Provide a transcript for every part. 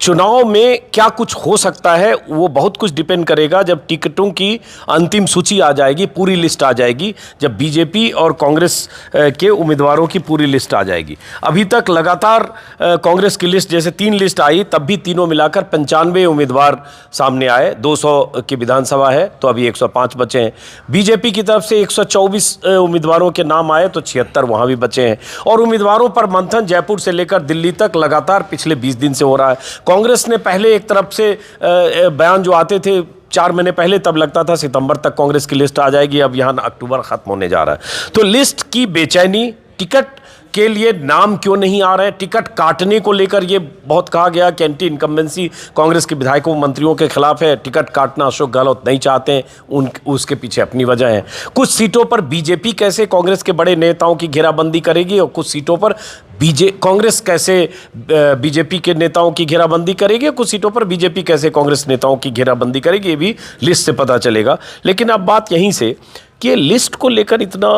चुनाव में क्या कुछ हो सकता है वो बहुत कुछ डिपेंड करेगा जब टिकटों की अंतिम सूची आ जाएगी, पूरी लिस्ट आ जाएगी, जब बीजेपी और कांग्रेस के उम्मीदवारों की पूरी लिस्ट आ जाएगी। अभी तक लगातार कांग्रेस की लिस्ट, जैसे 3 लिस्ट आई, तब भी तीनों मिलाकर 95 उम्मीदवार सामने आए। 200 की विधानसभा है तो अभी 105 बचे हैं। बीजेपी की तरफ से 124 उम्मीदवारों के नाम आए तो 76 वहाँ भी बचे हैं। और उम्मीदवारों पर मंथन जयपुर से लेकर दिल्ली तक लगातार पिछले 20 दिन से हो रहा है। कांग्रेस ने पहले एक तरफ से बयान जो आते थे 4 महीने पहले, तब लगता था सितंबर तक कांग्रेस की लिस्ट आ जाएगी, अब यहाँ अक्टूबर खत्म होने जा रहा है। तो लिस्ट की बेचैनी, टिकट के लिए नाम क्यों नहीं आ रहे हैं, टिकट काटने को लेकर ये बहुत कहा गया कि एंटी इनकम्बेंसी कांग्रेस के विधायकों मंत्रियों के खिलाफ है, टिकट काटना अशोक गहलोत नहीं चाहते हैं, उसके पीछे अपनी वजह है। कुछ सीटों पर बीजेपी कैसे कांग्रेस के बड़े नेताओं की घेराबंदी करेगी और कुछ सीटों पर कांग्रेस कैसे बीजेपी के नेताओं की घेराबंदी करेगी, कुछ सीटों पर बीजेपी कैसे कांग्रेस नेताओं की घेराबंदी करेगी, ये भी लिस्ट से पता चलेगा। लेकिन अब बात यहीं से कि लिस्ट को लेकर इतना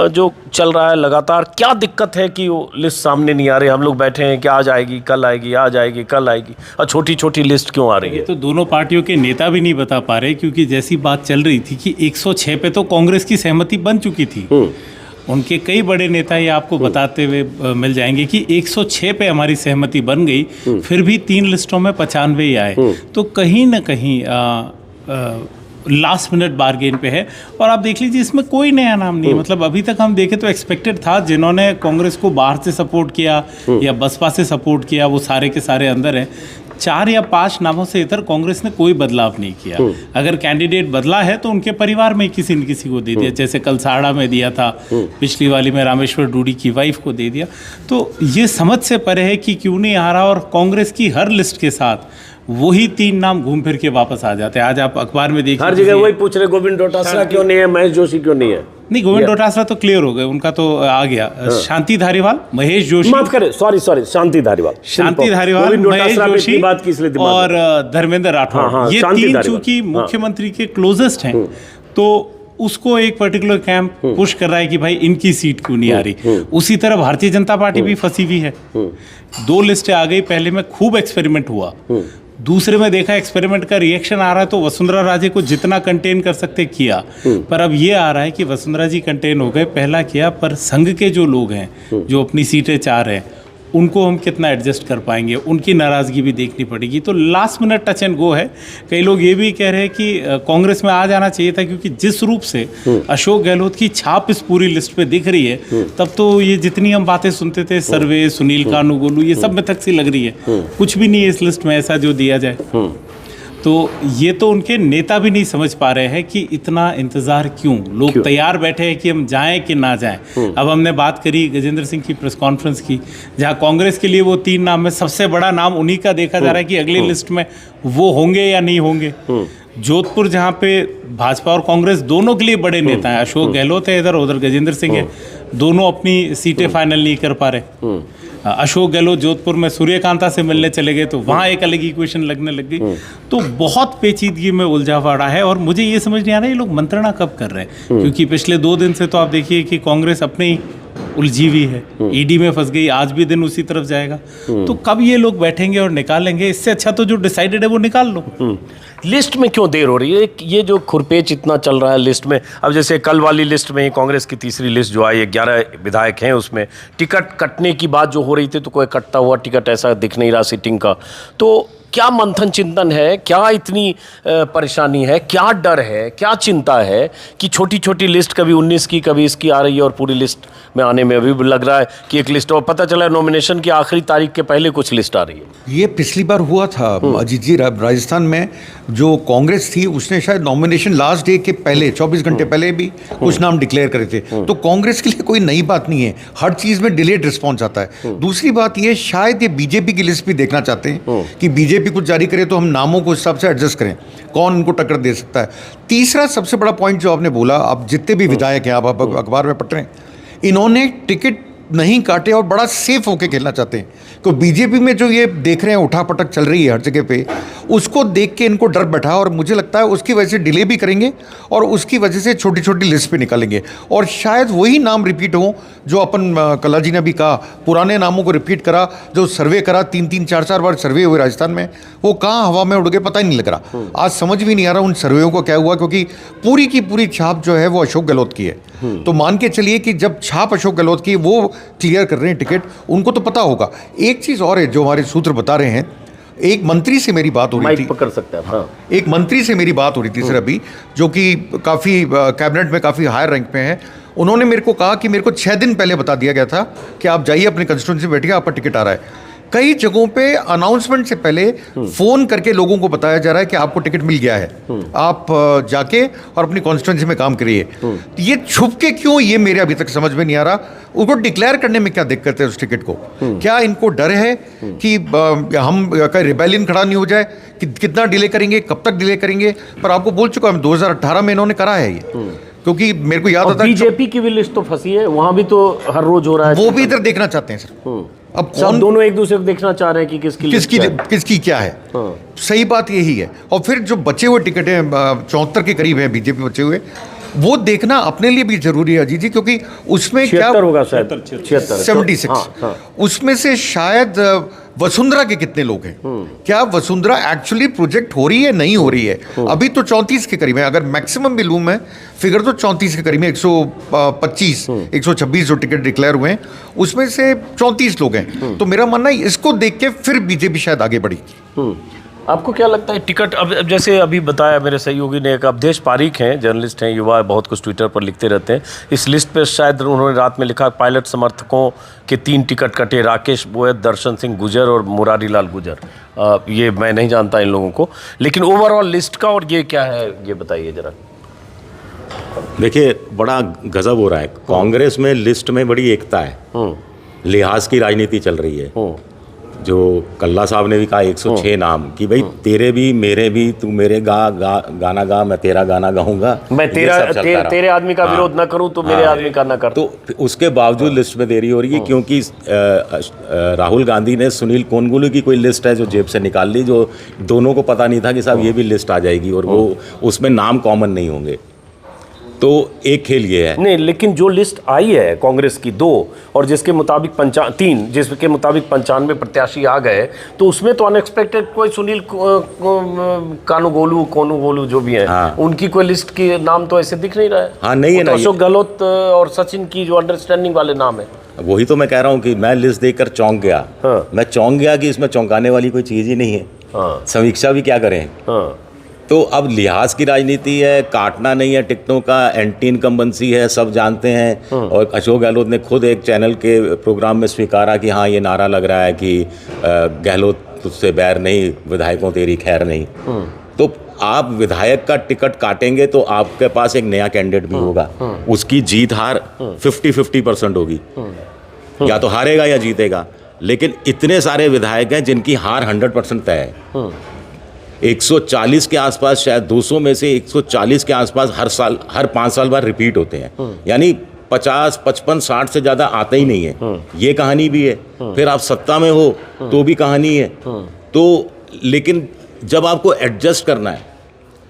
जो चल रहा है लगातार, क्या दिक्कत है कि वो लिस्ट सामने नहीं आ रही? हम लोग बैठे हैं कि आ जाएगी, कल आएगी, आ जाएगी, कल आएगी, और छोटी छोटी लिस्ट क्यों आ रही है? तो दोनों पार्टियों के नेता भी नहीं बता पा रहे, क्योंकि जैसी बात चल रही थी कि 106 पे तो कांग्रेस की सहमति बन चुकी थी। उनके कई बड़े नेता ये आपको बताते हुए मिल जाएंगे कि 106 पे हमारी सहमति बन गई, फिर भी 3 लिस्टों में 95 ही आए। तो कहीं ना कहीं लास्ट मिनट बारगेन पे है। और आप देख लीजिए, इसमें कोई नया नाम नहीं है। मतलब अभी तक हम देखें तो एक्सपेक्टेड था, जिन्होंने कांग्रेस को बाहर से सपोर्ट किया या बसपा से सपोर्ट किया, वो सारे के सारे अंदर हैं। 4 या 5 नामों से इधर कांग्रेस ने कोई बदलाव नहीं किया। अगर कैंडिडेट बदला है तो उनके परिवार में किसी न किसी को दे दिया, जैसे कल साड़ा में दिया था, पिछली वाली में रामेश्वर डूडी की वाइफ को दे दिया। तो ये समझ से परे है कि क्यों नहीं आ रहा। और कांग्रेस की हर लिस्ट के साथ वही 3 नाम घूम फिर के वापस आ जाते हैं। आज आप अखबार में देखिए, हर जगह वही पूछ रहे, गोविंद डोटासरा क्यों नहीं है, महेश जोशी क्यों नहीं है? नहीं, गोविंद डोटासरा तो क्लियर हो गए, उनका तो आ गया। शांति धारीवाल, महेश जोशी, माफ करें, सॉरी शांति धारीवाल, महेश जोशी और धर्मेंद्र राठौर, ये 3 चूंकि मुख्यमंत्री के क्लोजेस्ट हैं, तो उसको एक पर्टिकुलर कैंप पुश कर रहा है कि भाई इनकी सीट क्यों नहीं आ रही। उसी तरह भारतीय जनता पार्टी भी फंसी हुई है। 2 लिस्टें आ गई, पहले में खूब एक्सपेरिमेंट हुआ, दूसरे में देखा एक्सपेरिमेंट का रिएक्शन आ रहा है, तो वसुंधरा राजे को जितना कंटेन कर सकते किया। पर अब ये आ रहा है कि वसुंधरा जी कंटेन हो गए, पहला किया, पर संघ के जो लोग हैं जो अपनी सीटें चाह रहे हैं, उनको हम कितना एडजस्ट कर पाएंगे, उनकी नाराज़गी भी देखनी पड़ेगी। तो last minute touch and go है। कई लोग ये भी कह रहे हैं कि कांग्रेस में आ जाना चाहिए था, क्योंकि जिस रूप से अशोक गहलोत की छाप इस पूरी लिस्ट पे दिख रही है, तब तो ये जितनी हम बातें सुनते थे, सर्वे, सुनील कानूगोलू, ये सब में तक सी लग रही है। कुछ भी नहीं है इस लिस्ट में ऐसा जो दिया जाए। तो ये तो उनके नेता भी नहीं समझ पा रहे हैं कि इतना इंतजार क्यों, लोग तैयार बैठे हैं कि हम जाएं कि ना जाएं। अब हमने बात करी गजेंद्र सिंह की प्रेस कॉन्फ्रेंस की, जहां कांग्रेस के लिए वो 3 नाम में सबसे बड़ा नाम उन्हीं का देखा जा रहा है कि अगली लिस्ट में वो होंगे या नहीं होंगे। जोधपुर, जहां पे भाजपा और कांग्रेस दोनों के लिए बड़े नेता हैं, अशोक गहलोत है इधर, उधर गजेंद्र सिंह है, दोनों अपनी सीटें फाइनल नहीं कर पा रहे। अशोक गहलोत जोधपुर में सूर्यकांता से मिलने चले गए, तो वहाँ एक अलग इक्वेशन लगने लग गई। तो बहुत पेचीदगी में उलझा पड़ा है। और मुझे ये समझ नहीं आ रहा है ये लोग मंत्रणा कब कर रहे हैं, क्योंकि पिछले 2 दिन से तो आप देखिए कि कांग्रेस अपने ही उलझी हुई है, ईडी में फंस गई, आज भी दिन उसी तरफ जाएगा। तो कब ये लोग बैठेंगे और निकालेंगे? इससे अच्छा तो जो डिसाइडेड है वो निकाल लो। लिस्ट में क्यों देर हो रही है? ये जो खुरपेच इतना चल रहा है लिस्ट में, अब जैसे कल वाली लिस्ट में कांग्रेस की तीसरी लिस्ट जो आई, 11 विधायक हैं उसमें, टिकट कटने की बात जो हो रही थी, तो कोई कटता हुआ टिकट ऐसा दिख नहीं रहा सिटिंग का। तो क्या मंथन चिंतन है, क्या इतनी परेशानी है, क्या डर है, क्या चिंता है कि छोटी छोटी लिस्ट कभी 19 की कभी इसकी आ रही है, और पूरी लिस्ट में आने में अभी लग रहा है कि एक लिस्ट, और पता चला नॉमिनेशन की आखिरी तारीख के पहले कुछ लिस्ट आ रही है। ये पिछली बार हुआ था अजीत जी, राजस्थान में जो कांग्रेस थी उसने शायद नॉमिनेशन लास्ट डे के पहले 24 घंटे पहले भी कुछ नाम डिक्लेयर करे थे। तो कांग्रेस के लिए कोई नई बात नहीं है, हर चीज़ में डिलेड रिस्पॉन्स आता है। दूसरी बात ये, शायद ये बीजेपी की लिस्ट भी देखना चाहते हैं कि बीजेपी कुछ जारी करे तो हम नामों को हिसाब से एडजस्ट करें, कौन उनको टक्कर दे सकता है। तीसरा सबसे बड़ा पॉइंट जो आपने बोला, आप जितने भी विधायक हैं, आप अखबार में पढ़ रहे हैं, इन्होंने टिकट नहीं काटे और बड़ा सेफ होके खेलना चाहते हैं। तो बीजेपी में जो ये देख रहे हैं उठापटक चल रही है हर जगह पे, उसको देख के इनको डर बैठा और मुझे लगता है उसकी वजह से डिले भी करेंगे और उसकी वजह से छोटी छोटी लिस्ट पे निकालेंगे और शायद वही नाम रिपीट हो जो अपन कला जी ने भी कहा, पुराने नामों को रिपीट करा, जो सर्वे करा 3-3 4-4 बार सर्वे हुए राजस्थान में, वो कहाँ हवा में उड़ गए पता ही नहीं लग रहा। आज समझ भी नहीं आ रहा उन सर्वेयों को क्या हुआ, क्योंकि पूरी की पूरी छाप जो है वो अशोक गहलोत की है। तो मान के चलिए कि जब छाप अशोक गहलोत की वो क्लियर कर रहे हैं टिकट, उनको तो पता होगा। एक चीज़ और है जो हमारे सूत्र बता रहे हैं, एक मंत्री से मेरी बात हो रही थी, पकड़ सकते हैं, हाँ। एक मंत्री से मेरी बात हो रही थी सर अभी, जो कि काफ़ी कैबिनेट में काफ़ी हायर रैंक पे हैं। उन्होंने मेरे को कहा कि मेरे को 6 दिन पहले बता दिया गया था कि आप जाइए अपने कंस्टिट्यूंसी में बैठिए, आपका टिकट आ रहा है। कई जगहों पे अनाउंसमेंट से पहले फोन करके लोगों को बताया जा रहा है कि आपको टिकट मिल गया है, आप जाके और अपनी कॉन्स्टिट्यूंसी में काम करिए। ये छुप के क्यों, ये मेरे अभी तक समझ में नहीं आ रहा। उनको डिक्लेयर करने में क्या दिक्कत है उस टिकट को? क्या इनको डर है कि हम कहीं रिबेलियन खड़ा नहीं हो जाए? कितना डिले करेंगे, कब तक डिले करेंगे? पर आपको बोल चुका हूं 2018 में इन्होंने करा है ये, क्योंकि मेरे को याद आता है बीजेपी की भी लिस्ट तो फंसी है, वहां भी तो हर रोज हो रहा है, वो भी इधर देखना चाहते हैं सर। अब कौन, दोनों एक दूसरे को देखना चाह रहे हैं कि किसकी क्या है। सही बात यही है। और फिर जो बचे हुए टिकट हैं 74 के करीब हैं बीजेपी बचे हुए, वो देखना अपने लिए भी जरूरी है अजीत जी, क्योंकि उसमें क्या होगा शायद 76 उसमें से शायद वसुंधरा के कितने लोग हैं? क्या वसुंधरा एक्चुअली प्रोजेक्ट हो रही है, नहीं हो रही है? अभी तो 34 के करीब है, अगर मैक्सिमम भी लूं मैं फिगर तो 34 के करीब है। 125 126 जो टिकट डिक्लेयर हुए हैं उसमें से 34 लोग हैं। तो मेरा मानना है इसको देख के फिर बीजेपी शायद आगे बढ़ेगी। आपको क्या लगता है टिकट, अब जैसे अभी बताया मेरे सहयोगी ने, एक अवधेश पारीख हैं, जर्नलिस्ट हैं, युवा, बहुत कुछ ट्विटर पर लिखते रहते हैं। इस लिस्ट पे शायद उन्होंने रात में लिखा पायलट समर्थकों के 3 टिकट कटे, राकेश बोयत, दर्शन सिंह गुजर और मुरारी लाल गुजर। ये मैं नहीं जानता इन लोगों को, लेकिन ओवरऑल लिस्ट का और ये क्या है ये बताइए जरा। देखिए बड़ा गजब हो रहा है, कांग्रेस में लिस्ट में बड़ी एकता है, लिहाज की राजनीति चल रही है। जो कल्ला साहब ने भी कहा 106 नाम कि भाई तेरे भी मेरे भी, तू मेरे गाना गा, मैं तेरा गाना गाऊंगा, मैं तेरे आदमी का विरोध ना करूं तो मेरे आदमी का ना कर। तो उसके बावजूद लिस्ट में देरी हो रही है क्योंकि राहुल गांधी ने सुनील कोनगुलू की कोई लिस्ट है जो जेब से निकाल ली, जो दोनों को पता नहीं था कि साहब ये भी लिस्ट आ जाएगी और वो उसमें नाम कॉमन नहीं होंगे। तो एक खेल ये है नहीं, लेकिन जो लिस्ट आई है कांग्रेस की 2 और जिसके मुताबिक 3 जिसके मुताबिक 95 प्रत्याशी आ गए, तो उसमें तो अनएक्सपेक्टेड कोई सुनील कोनगुलू जो भी हैं, हाँ। उनकी कोई लिस्ट की नाम तो ऐसे दिख नहीं रहा है। हाँ नहीं है ना, अशोक गहलोत और सचिन की जो अंडरस्टैंडिंग वाले नाम है, वही तो मैं कह रहा हूँ कि मैं लिस्ट देखकर चौंक गया। हाँ। मैं चौंक गया कि इसमें चौंकाने वाली कोई चीज़ ही नहीं है। हाँ। समीक्षा भी क्या करें। हाँ। तो अब लिहाज की राजनीति है, काटना नहीं है टिकटों का, एंटी इनकम्बेंसी है, सब जानते हैं। और अशोक गहलोत ने खुद एक चैनल के प्रोग्राम में स्वीकारा कि हाँ ये नारा लग रहा है कि गहलोत तुझसे बैर नहीं, विधायकों तेरी खैर नहीं। तो आप विधायक का टिकट काटेंगे तो आपके पास एक नया कैंडिडेट भी होगा, उसकी जीत हार 50-50% होगी, या तो हारेगा या जीतेगा। लेकिन इतने सारे विधायक हैं जिनकी हार 100% तय है। 140 के आसपास, शायद 200 में से 140 के आसपास हर 5 साल बाद रिपीट होते हैं, यानी 50, 55, 60 से ज़्यादा आता ही नहीं है। ये कहानी भी है। फिर आप सत्ता में हो तो भी कहानी है। तो लेकिन जब आपको एडजस्ट करना है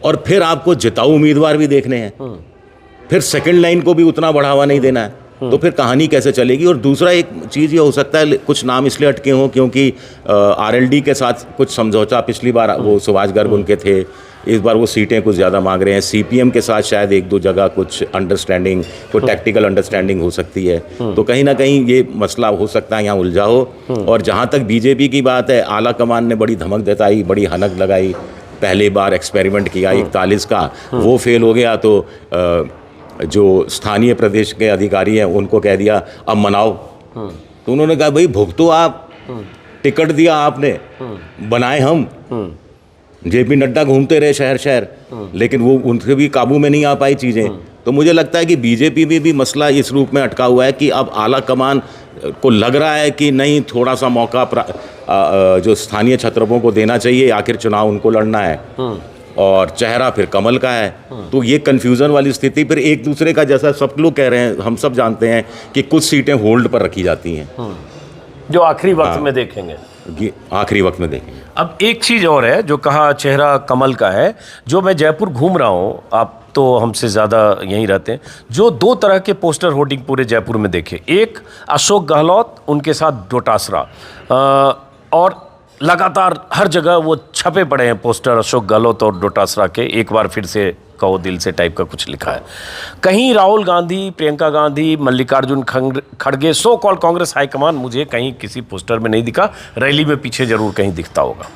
और फिर आपको जिताऊ उम्मीदवार भी देखने हैं, फिर सेकंड लाइन को भी उतना बढ़ावा नहीं देना है, तो फिर कहानी कैसे चलेगी। और दूसरा एक चीज़ ये हो सकता है कुछ नाम इसलिए अटके हों क्योंकि आरएलडी के साथ कुछ समझौता, पिछली बार वो सुभाष गर्ग उनके थे, इस बार वो सीटें कुछ ज़्यादा मांग रहे हैं। सीपीएम के साथ शायद 1-2 जगह कुछ अंडरस्टैंडिंग, कोई टैक्टिकल अंडरस्टैंडिंग हो सकती है। तो कहीं ना कहीं ये मसला हो सकता है यहाँ उलझा हो। और जहाँ तक बीजेपी की बात है, आला कमान ने बड़ी धमक जताई, बड़ी हनक लगाई, पहली बार एक्सपेरिमेंट किया 41 का, वो फेल हो गया। तो जो स्थानीय प्रदेश के अधिकारी हैं उनको कह दिया अब मनाओ। तो उन्होंने कहा भाई भुगतो आप, टिकट दिया आपने, बनाए हम। जेपी नड्डा घूमते रहे शहर शहर, लेकिन वो उनसे भी काबू में नहीं आ पाई चीज़ें। तो मुझे लगता है कि बीजेपी में भी मसला इस रूप में अटका हुआ है कि अब आला कमान को लग रहा है कि नहीं, थोड़ा सा मौका जो स्थानीय छत्रपों को देना चाहिए, आखिर चुनाव उनको लड़ना है। और चेहरा फिर कमल का है। तो ये कन्फ्यूज़न वाली स्थिति फिर एक दूसरे का, जैसा सब लोग कह रहे हैं, हम सब जानते हैं कि कुछ सीटें होल्ड पर रखी जाती हैं जो आखिरी वक्त में देखेंगे, आखिरी वक्त में देखेंगे। अब एक चीज़ और है, जो कहा चेहरा कमल का है, जो मैं जयपुर घूम रहा हूँ, आप तो हमसे ज़्यादा यहीं रहते हैं, जो 2 तरह के पोस्टर होर्डिंग पूरे जयपुर में देखे। एक अशोक गहलोत, उनके साथ डोटासरा, और लगातार हर जगह वो छपे पड़े हैं पोस्टर अशोक गहलोत और डोटासरा के, एक बार फिर से कहो दिल से टाइप का कुछ लिखा है। कहीं राहुल गांधी, प्रियंका गांधी, मल्लिकार्जुन खड़गे, सो कॉल कांग्रेस हाईकमान, मुझे कहीं किसी पोस्टर में नहीं दिखा, रैली में पीछे जरूर कहीं दिखता होगा।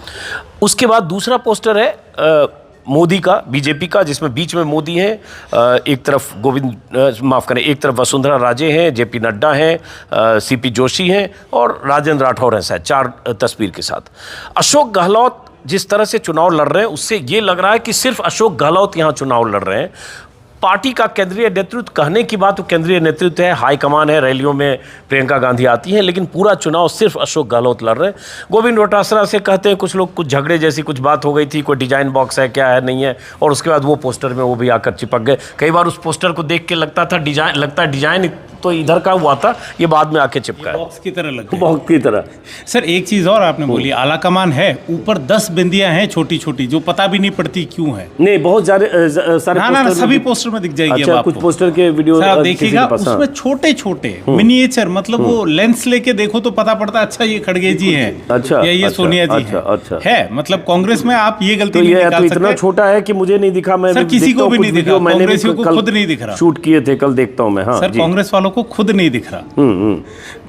उसके बाद दूसरा पोस्टर है मोदी का, बीजेपी का, जिसमें बीच में मोदी हैं, एक तरफ एक तरफ वसुंधरा राजे हैं, जेपी नड्डा हैं, सीपी जोशी हैं और राजेंद्र राठौर हैं, शायद 4 तस्वीर के साथ। अशोक गहलोत जिस तरह से चुनाव लड़ रहे हैं, उससे ये लग रहा है कि सिर्फ अशोक गहलोत यहाँ चुनाव लड़ रहे हैं। पार्टी का केंद्रीय नेतृत्व, कहने की बात तो केंद्रीय नेतृत्व है, हाईकमान है, रैलियों में प्रियंका गांधी आती हैं, लेकिन पूरा चुनाव सिर्फ अशोक गहलोत लड़ रहे हैं। गोविंद डोटासरा से कहते हैं कुछ लोग, कुछ झगड़े जैसी कुछ बात हो गई थी, कोई डिजाइन बॉक्स है क्या है नहीं है, और उसके बाद वो पोस्टर में वो भी आकर चिपक गए। कई बार उस पोस्टर को देख के लगता है डिजाइन तो इधर का हुआ था, ये बाद में आके चिपका है, बॉक्स की तरह लग गया। बॉक्स की तरह। सर एक चीज और आपने बोली, आला कमान है, ऊपर 10 बिंदियां हैं छोटी छोटी, जो पता भी नहीं पड़ती क्यों है। नहीं, बहुत सारे ना सभी पोस्टर में दिख जाएगी। अच्छा, कुछ पोस्टर के वीडियो आप देखिएगा, उसमें छोटे छोटे मिनिएचर, मतलब वो लेंस लेके देखो तो पता पड़ता है, अच्छा ये खड़गे जी हैं, अच्छा, या ये सोनिया जी है। मतलब कांग्रेस में आप ये गलती नहीं निकाल सकते। इतना छोटा है कि मुझे नहीं दिखा, मैं किसी को भी नहीं दिखा, कांग्रेस को खुद नहीं दिख रहा, शूट किए थे, कल देखता हूं मैं। हाँ सर, कांग्रेस वालों को खुद नहीं दिख रहा।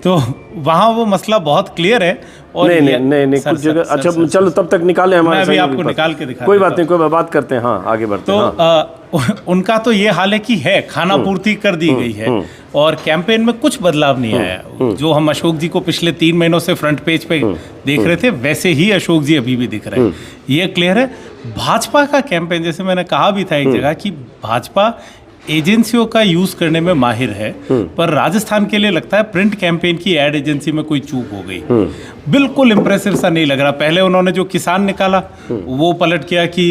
तो वहां वो मसला बहुत क्लियर है। और नहीं कुछ जगह। अच्छा चलो, तब तक निकाले हमारे, मैं भी आपको निकाल के दिखा, कोई बात नहीं, कोई बात करते हैं। हाँ, आगे बढ़ते हैं। तो उनका तो ये हाल है कि खाना पूर्ति कर दी गई है और कैंपेन में कुछ बदलाव नहीं आया। जो हम अशोक जी को पिछले 3 महीनों से फ्रंट पेज पे देख रहे थे, वैसे ही अशोक जी अभी भी दिख रहे हैं, ये क्लियर है। भाजपा का कैंपेन, जैसे मैंने कहा भी था एक जगह, कि भाजपा एजेंसियों का यूज करने में माहिर है, पर राजस्थान के लिए लगता है प्रिंट कैंपेन की एड एजेंसी में कोई चूक हो गई। बिल्कुल इंप्रेसिव सा नहीं लग रहा। पहले उन्होंने जो किसान निकाला वो पलट किया कि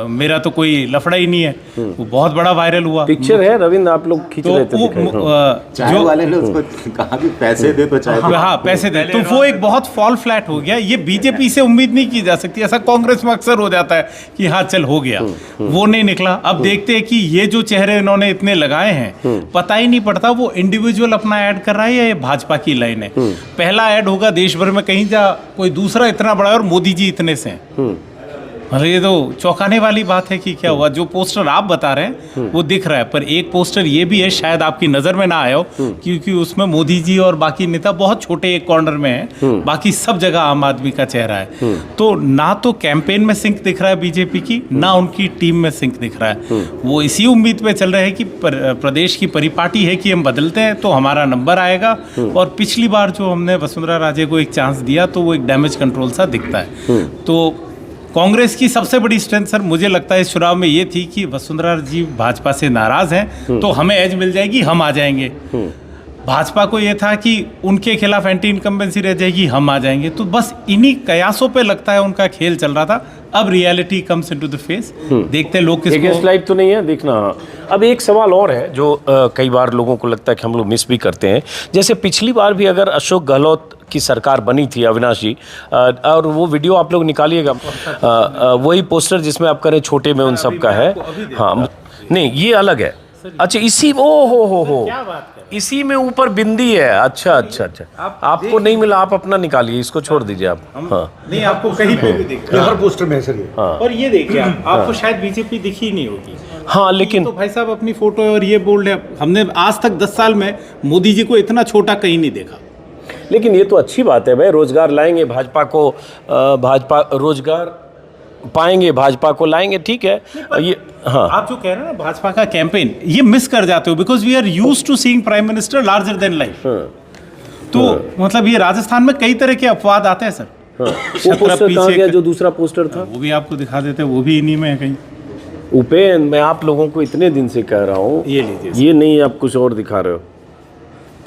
मेरा तो कोई लफड़ा ही नहीं है, वो बहुत बड़ा वायरल हुआ। पिक्चर है रविंद्र, आप लोग खींच रहे थे, चाय वाले ने उसको कहा कि पैसे दे तो चाय, हाँ पैसे दे, तो वो एक बहुत फॉल फ्लैट हो गया। ये बीजेपी से उम्मीद नहीं की जा सकती। ऐसा कांग्रेस में अक्सर हो जाता है कि हाँ चल हो गया, वो नहीं निकला। अब देखते हैं कि ये जो चेहरे इन्होंने इतने लगाए हैं, पता ही नहीं पड़ता वो इंडिविजुअल अपना ऐड कर रहा है या ये भाजपा की लाइन है। पहला ऐड होगा देश भर में कहीं जा, कोई दूसरा इतना बड़ा है और मोदी जी इतने से हैं। मतलब ये तो चौंकाने वाली बात है कि क्या हुआ। जो पोस्टर आप बता रहे हैं वो दिख रहा है, पर एक पोस्टर ये भी है, शायद आपकी नजर में ना आया हो, क्योंकि उसमें मोदी जी और बाकी नेता बहुत छोटे एक कॉर्नर में हैं, बाकी सब जगह आम आदमी का चेहरा है। तो ना तो कैंपेन में सिंक दिख रहा है बीजेपी की, ना उनकी टीम में सिंक दिख रहा है। वो इसी उम्मीद पे चल रहे हैं कि प्रदेश की परिपाटी है कि हम बदलते हैं तो हमारा नंबर आएगा। और पिछली बार जो हमने वसुंधरा राजे को एक चांस दिया तो वो एक डैमेज कंट्रोल सा दिखता है। तो कांग्रेस की सबसे बड़ी स्ट्रेंथ सर मुझे लगता है इस चुनाव में ये थी कि वसुंधरा जी भाजपा से नाराज हैं, तो हमें एज मिल जाएगी, हम आ जाएंगे। भाजपा को ये था कि उनके खिलाफ एंटी इनकम्बेंसी रह जाएगी, हम आ जाएंगे। तो बस इन्हीं कयासों पे लगता है उनका खेल चल रहा था। अब reality comes into the face, देखते हैं लोग किसको। एक स्लाइड तो नहीं है देखना। अब एक सवाल और है जो कई बार लोगों को लगता है कि हम लोग मिस भी करते हैं। जैसे पिछली बार भी अगर अशोक गहलोत की सरकार बनी थी, अविनाश जी, और वो वीडियो आप लोग निकालिएगा, वही पोस्टर जिसमें आप करें छोटे में उन सब का है। हाँ नहीं, ये अलग है। अच्छा, इसी हो इसी में ऊपर बिंदी है। अच्छा अच्छा अच्छा, आपको नहीं मिला, आप अपना निकालिए, इसको छोड़ दीजिए आप। हाँ नहीं, आपको कहीं पे भी दिख हर पोस्टर में है सर ये। और ये देखिए आपको शायद बीजेपी दिखी नहीं होगी। हाँ लेकिन तो भाई साहब अपनी फोटो है और ये बोल्ड है। हमने आज तक 10 साल में मोदी जी को इतना छोटा कहीं नहीं देखा। लेकिन ये तो अच्छी बात है भाई, रोजगार लाएंगे भाजपा को, भाजपा रोजगार पाएंगे, भाजपा को लाएंगे, ठीक है ये। हाँ, आप जो कह रहे हैं ना भाजपा का कैंपेन, ये मिस कर जाते हो, because we are used to seeing prime minister larger than life. तो मतलब ये राजस्थान में कई तरह के अपवाद आते हैं सर। वो पोस्टर कहाँ गया जो दूसरा पोस्टर था? वो भी आपको दिखा देते हैं, वो भी इन्हीं में है कहीं। उपेंद्र, मैं आप लोगों को इतने दिन से कह रहा हूँ, ये लीजिए, ये नहीं, आप कुछ और दिखा रहे हो।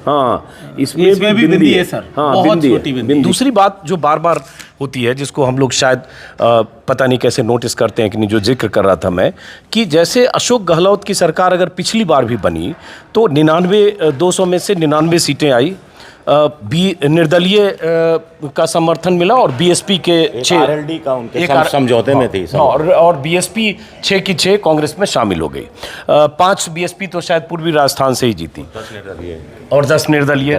हाँ, इसमें भी बिंदी है सर। हाँ, बहुत छोटी बिंदी। दूसरी बात जो बार बार होती है, जिसको हम लोग शायद पता नहीं कैसे नोटिस करते हैं कि नहीं, जो जिक्र कर रहा था मैं, कि जैसे अशोक गहलोत की सरकार अगर पिछली बार भी बनी तो 200 में से 99 सीटें आई, निर्दलीय का समर्थन मिला और बीएसपी के 6 आरएलडी का उनके समझौते में थी और बीएसपी 6 की 6 कांग्रेस में शामिल हो गई। 5 बीएसपी तो शायद पूर्वी राजस्थान से ही जीती और 10 निर्दलीय,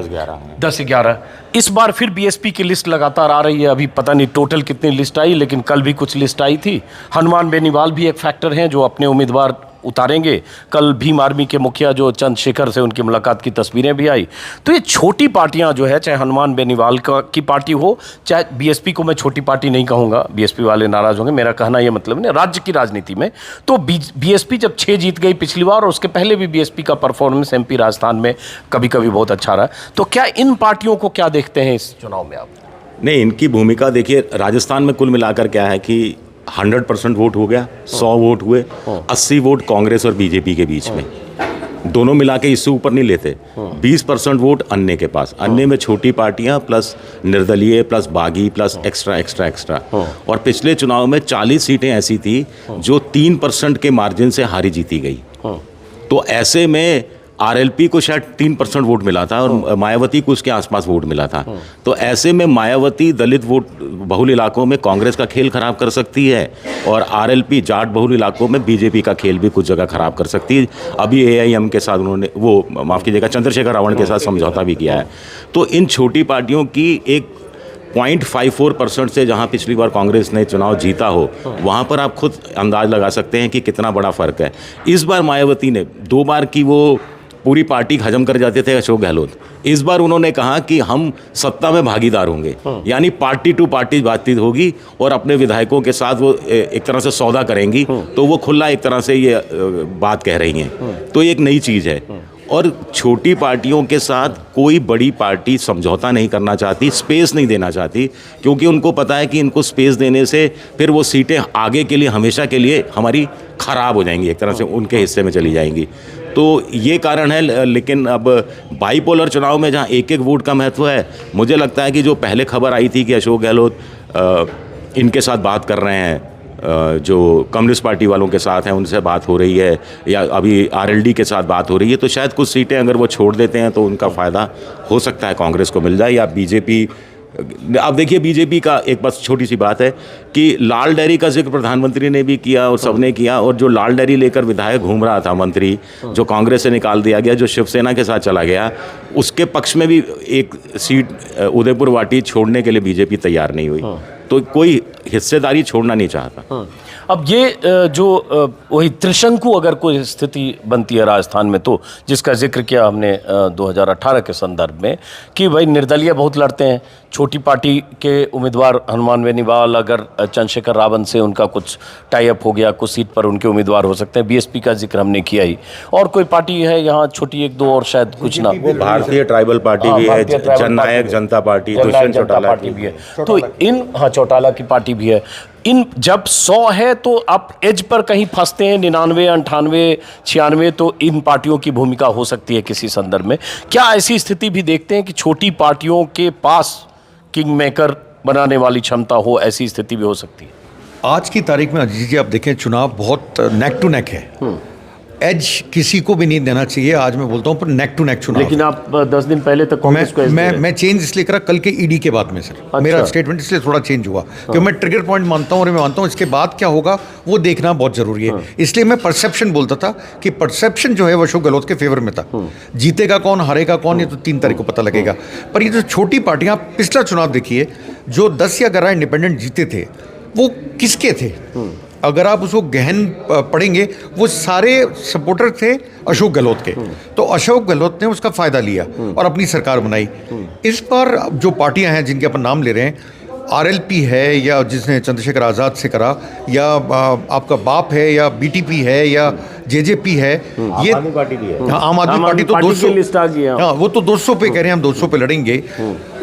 10-11। इस बार फिर बीएसपी की लिस्ट लगातार आ रही है। अभी पता नहीं टोटल कितनी लिस्ट आई, लेकिन कल भी कुछ लिस्ट आई थी। हनुमान बेनीवाल भी एक फैक्टर हैं जो अपने उम्मीदवार उतारेंगे। कल भीम आर्मी के मुखिया जो चंद्रशेखर से उनकी मुलाकात की तस्वीरें भी आई। तो ये छोटी पार्टियां जो है, चाहे हनुमान बेनीवाल की पार्टी हो, चाहे बीएसपी को मैं छोटी पार्टी नहीं कहूँगा, बीएसपी वाले नाराज होंगे, मेरा कहना ये मतलब नहीं। राज्य की राजनीति में तो बीएसपी जब 6 जीत गई पिछली बार, और उसके पहले भी बीएसपी का परफॉर्मेंस एमपी राजस्थान में कभी कभी बहुत अच्छा रहा। तो क्या इन पार्टियों को क्या देखते हैं इस चुनाव में आप? नहीं, इनकी भूमिका देखिए, राजस्थान में कुल मिलाकर क्या है कि 100% वोट हो गया, 100 वोट हुए, 80 वोट कांग्रेस और बीजेपी के बीच में, दोनों मिला के इससे ऊपर नहीं लेते। 20% वोट अन्य के पास, अन्य में छोटी पार्टियां प्लस निर्दलीय प्लस बागी प्लस एक्स्ट्रा। और पिछले चुनाव में 40 सीटें ऐसी थी जो 3% के मार्जिन से हारी जीती गई। तो ऐसे में आरएलपी को शायद 3% वोट मिला था और मायावती को उसके आसपास वोट मिला था। तो ऐसे में मायावती दलित वोट बहुल इलाकों में कांग्रेस का खेल खराब कर सकती है, और आरएलपी जाट बहुल इलाकों में बीजेपी का खेल भी कुछ जगह खराब कर सकती है। अभी एआईएम के साथ उन्होंने माफ़ कीजिएगा, चंद्रशेखर रावण के साथ समझौता भी किया है। तो इन छोटी पार्टियों की एक 0.54% से जहां पिछली बार कांग्रेस ने चुनाव जीता हो, वहां पर आप खुद अंदाज लगा सकते हैं कि कितना बड़ा फ़र्क है। इस बार मायावती ने 2 बार की वो पूरी पार्टी हजम कर जाते थे अशोक गहलोत। इस बार उन्होंने कहा कि हम सत्ता में भागीदार होंगे, यानी पार्टी टू पार्टी बातचीत होगी और अपने विधायकों के साथ वो एक तरह से सौदा करेंगी। तो वो खुला एक तरह से ये बात कह रही हैं। तो ये एक नई चीज़ है। और छोटी पार्टियों के साथ कोई बड़ी पार्टी समझौता नहीं करना चाहती, स्पेस नहीं देना चाहती, क्योंकि उनको पता है कि इनको स्पेस देने से फिर वो सीटें आगे के लिए हमेशा के लिए हमारी खराब हो जाएंगी, एक तरह से उनके हिस्से में चली जाएंगी। तो ये कारण है। लेकिन अब बाईपोलर चुनाव में जहाँ एक वोट का महत्व है, मुझे लगता है कि जो पहले खबर आई थी कि अशोक गहलोत इनके साथ बात कर रहे हैं, जो कम्युनिस्ट पार्टी वालों के साथ हैं उनसे बात हो रही है, या अभी आरएलडी के साथ बात हो रही है, तो शायद कुछ सीटें अगर वो छोड़ देते हैं तो उनका फ़ायदा हो सकता है कांग्रेस को मिल जाए या बीजेपी। अब देखिए, बीजेपी का एक बस छोटी सी बात है कि लाल डेयरी का जिक्र प्रधानमंत्री ने भी किया और सबने किया, और जो लाल डेयरी लेकर विधायक घूम रहा था मंत्री, जो कांग्रेस से निकाल दिया गया, जो शिवसेना के साथ चला गया, उसके पक्ष में भी एक सीट उदयपुर वाटी छोड़ने के लिए बीजेपी तैयार नहीं हुई। तो कोई हिस्सेदारी छोड़ना नहीं चाहता। अब ये जो वही त्रिशंकु अगर कोई स्थिति बनती है राजस्थान में, तो जिसका जिक्र किया हमने 2018 के संदर्भ में, कि भाई निर्दलीय बहुत लड़ते हैं, छोटी पार्टी के उम्मीदवार हनुमान बेनीवाल अगर चंद्रशेखर रावण से उनका कुछ टाई अप हो गया, कुछ सीट पर उनके उम्मीदवार हो सकते हैं। बीएसपी का जिक्र हमने किया ही, और कोई पार्टी है यहाँ छोटी 1-2 और शायद कुछ ना, भारतीय ट्राइबल पार्टी भी है, जननायक जनता पार्टी, दुष्यंत चौटाला पार्टी भी है। तो इन चौटाला की पार्टी भी है। इन जब 100 है तो आप एज पर कहीं फंसते हैं, 99, 98, 96, तो इन पार्टियों की भूमिका हो सकती है किसी संदर्भ में। क्या ऐसी स्थिति भी देखते हैं कि छोटी पार्टियों के पास किंग मेकर बनाने वाली क्षमता हो, ऐसी स्थिति भी हो सकती है? आज की तारीख में अजीत जी आप देखें, चुनाव बहुत नेक टू नेक है। एज किसी को भी नहीं देना चाहिए, आज मैं बोलता हूँ, पर नेक टू नेक चुनाव। लेकिन आप 10 दिन पहले तक कांग्रेस को मैं चेंज इसलिए करा कल के ईडी के बाद में सर। अच्छा। मेरा स्टेटमेंट इसलिए थोड़ा चेंज हुआ क्योंकि मैं ट्रिगर पॉइंट मानता हूँ, और मैं मानता हूँ इसके बाद क्या होगा वो देखना बहुत जरूरी है। इसलिए मैं परसेप्शन बोलता था कि परसेप्शन जो है वो अशोक गहलोत के फेवर में था। जीतेगा कौन, हारेगा कौन, ये तो 3 तारीख को पता लगेगा। पर ये जो छोटी पार्टियां, पिछला चुनाव देखिए, जो 10 या 11 इंडिपेंडेंट जीते थे वो किसके थे? अगर आप उसको गहन पढ़ेंगे, वो सारे सपोर्टर थे अशोक गहलोत के। तो अशोक गहलोत ने उसका फ़ायदा लिया और अपनी सरकार बनाई। इस पर जो पार्टियां हैं जिनके अपन नाम ले रहे हैं, आरएलपी है, या जिसने चंद्रशेखर आज़ाद से करा, या आपका बाप है, या बीटीपी है, या जेजेपी है, ये आम आदमी पार्टी भी है। हाँ, आम आदमी पार्टी तो 200 लिस्ट आ गई। हाँ, वो तो 200 पे कह रहे हैं, हम 200 पे लड़ेंगे।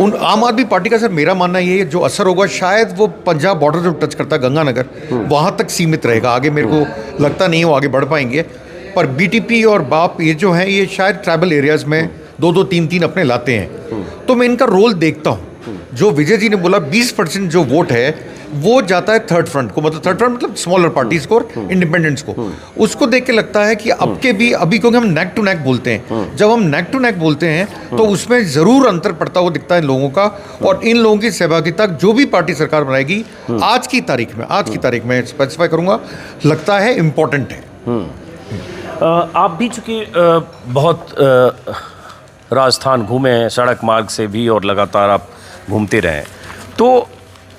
उन आम आदमी पार्टी का सर मेरा मानना ये है, जो असर होगा शायद वो पंजाब बॉर्डर जो टच करता है, गंगानगर, वहाँ तक सीमित रहेगा। आगे मेरे को लगता नहीं है वो आगे बढ़ पाएंगे। पर बीटीपी और बाप ये जो हैं, ये शायद ट्राइबल एरियाज़ में 2-2, 3-3 अपने लाते हैं। तो मैं इनका रोल देखता हूँ। जो विजय जी ने बोला 20% जो वोट है वो जाता है थर्ड फ्रंट को, मतलब थर्ड फ्रंट मतलब स्मॉलर पार्टीज को, इंडिपेंडेंट्स को। उसको देख के लगता है कि अब के भी अभी, क्योंकि हम नेक टू नेक बोलते हैं, जब हम नेक टू नेक बोलते हैं तो उसमें ज़रूर अंतर पड़ता हुआ दिखता है लोगों का। और इन लोगों की सहभागिता जो भी पार्टी सरकार बनाएगी आज की तारीख में स्पेसिफाई करूँगा, लगता है इम्पोर्टेंट है। आप भी चूँकि बहुत राजस्थान घूमे हैं सड़क मार्ग से भी और लगातार आप घूमते रहे हैं, तो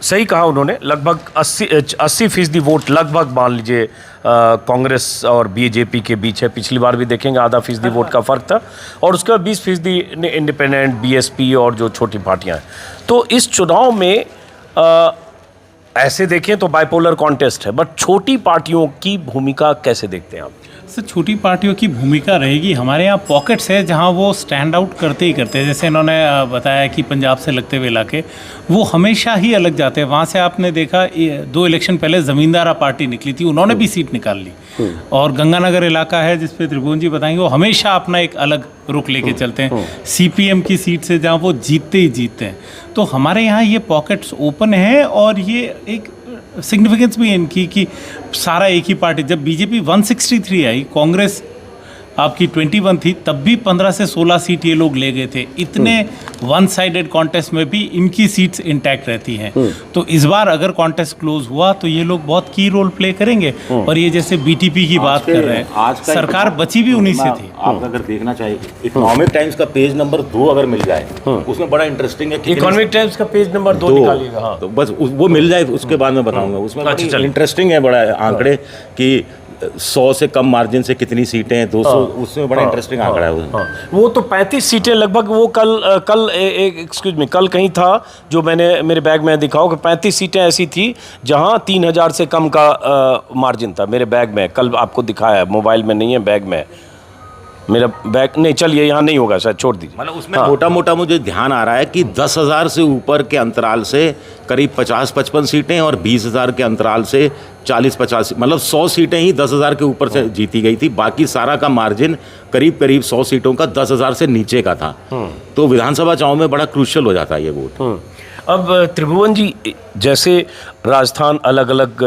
सही कहा उन्होंने, लगभग 80% वोट लगभग मान लीजिए कांग्रेस और बीजेपी के बीच है। पिछली बार भी देखेंगे आधा फीसदी वोट का फ़र्क था, और उसके बाद 20% इंडिपेंडेंट, बीएसपी और जो छोटी पार्टियां हैं। तो इस चुनाव में ऐसे देखें तो बाइपोलर कॉन्टेस्ट है, बट छोटी पार्टियों की भूमिका कैसे देखते हैं आप? सर, छोटी पार्टियों की भूमिका रहेगी, हमारे यहाँ पॉकेट्स है जहाँ वो स्टैंड आउट करते ही करते हैं। जैसे इन्होंने बताया कि पंजाब से लगते हुए इलाके वो हमेशा ही अलग जाते हैं। वहाँ से आपने देखा 2 इलेक्शन पहले ज़मींदारा पार्टी निकली थी, उन्होंने भी सीट निकाल ली। और गंगानगर इलाका है जिस पे त्रिभुवन जी बताएंगे, वो हमेशा अपना एक अलग रुख लेके चलते हैं। सीपीएम की सीट से जहाँ वो जीतते ही जीतते हैं। तो हमारे यहाँ ये पॉकेट्स ओपन है, और ये एक सिग्निफिकेंस भी है इनकी कि सारा एक ही पार्टी। जब बीजेपी 163 आई, कांग्रेस आपकी 21 थी, तब भी 15 से 16 सीट ये लोग ले गए थे। इतने वन साइडेड कॉन्टेस्ट में भी इनकी सीट्स इंटैक्ट रहती हैं। तो इस बार अगर कॉन्टेस्ट क्लोज हुआ तो ये लोग बहुत की रोल प्ले करेंगे। और ये जैसे बीटीपी की बात कर रहे हैं, सरकार बची भी उन्हीं से थी। आप अगर देखना चाहिए, इकोनॉमिक टाइम्स का पेज नंबर 2 अगर मिल जाए, उसमें बड़ा इंटरेस्टिंग है। इकोनॉमिक टाइम्स का पेज नंबर 2 निकालिएगा। हाँ, तो बस वो मिल जाए, उसके बाद मैं बताऊंगा। उसमें इंटरेस्टिंग है बड़ा आंकड़े कि 100 से कम मार्जिन से कितनी सीटें हैं, 200, उसमें बड़ा इंटरेस्टिंग आंकड़ा है वो तो 35 सीटें लगभग। वो कल कहीं था जो मैंने मेरे बैग में दिखाओ कि 35 सीटें ऐसी थी जहां 3000 से कम का मार्जिन था। मेरे बैग में कल आपको दिखाया, मोबाइल में नहीं है, बैग में मेरा बैग नहीं। चलिए, यहाँ नहीं होगा शायद, छोड़ दीजिए। मतलब उसमें मोटा मोटा मुझे ध्यान आ रहा है कि 10,000 से ऊपर के अंतराल से करीब 50-55 सीटें, और 20,000 के अंतराल से 40-50, मतलब 100 सीटें ही 10,000 के ऊपर से जीती गई थी। बाकी सारा का मार्जिन करीब 100 सीटों का 10,000 से नीचे का था। तो विधानसभा चुनाव में बड़ा क्रूशियल हो जाता है ये वोट। अब त्रिभुवन जी, जैसे राजस्थान अलग अलग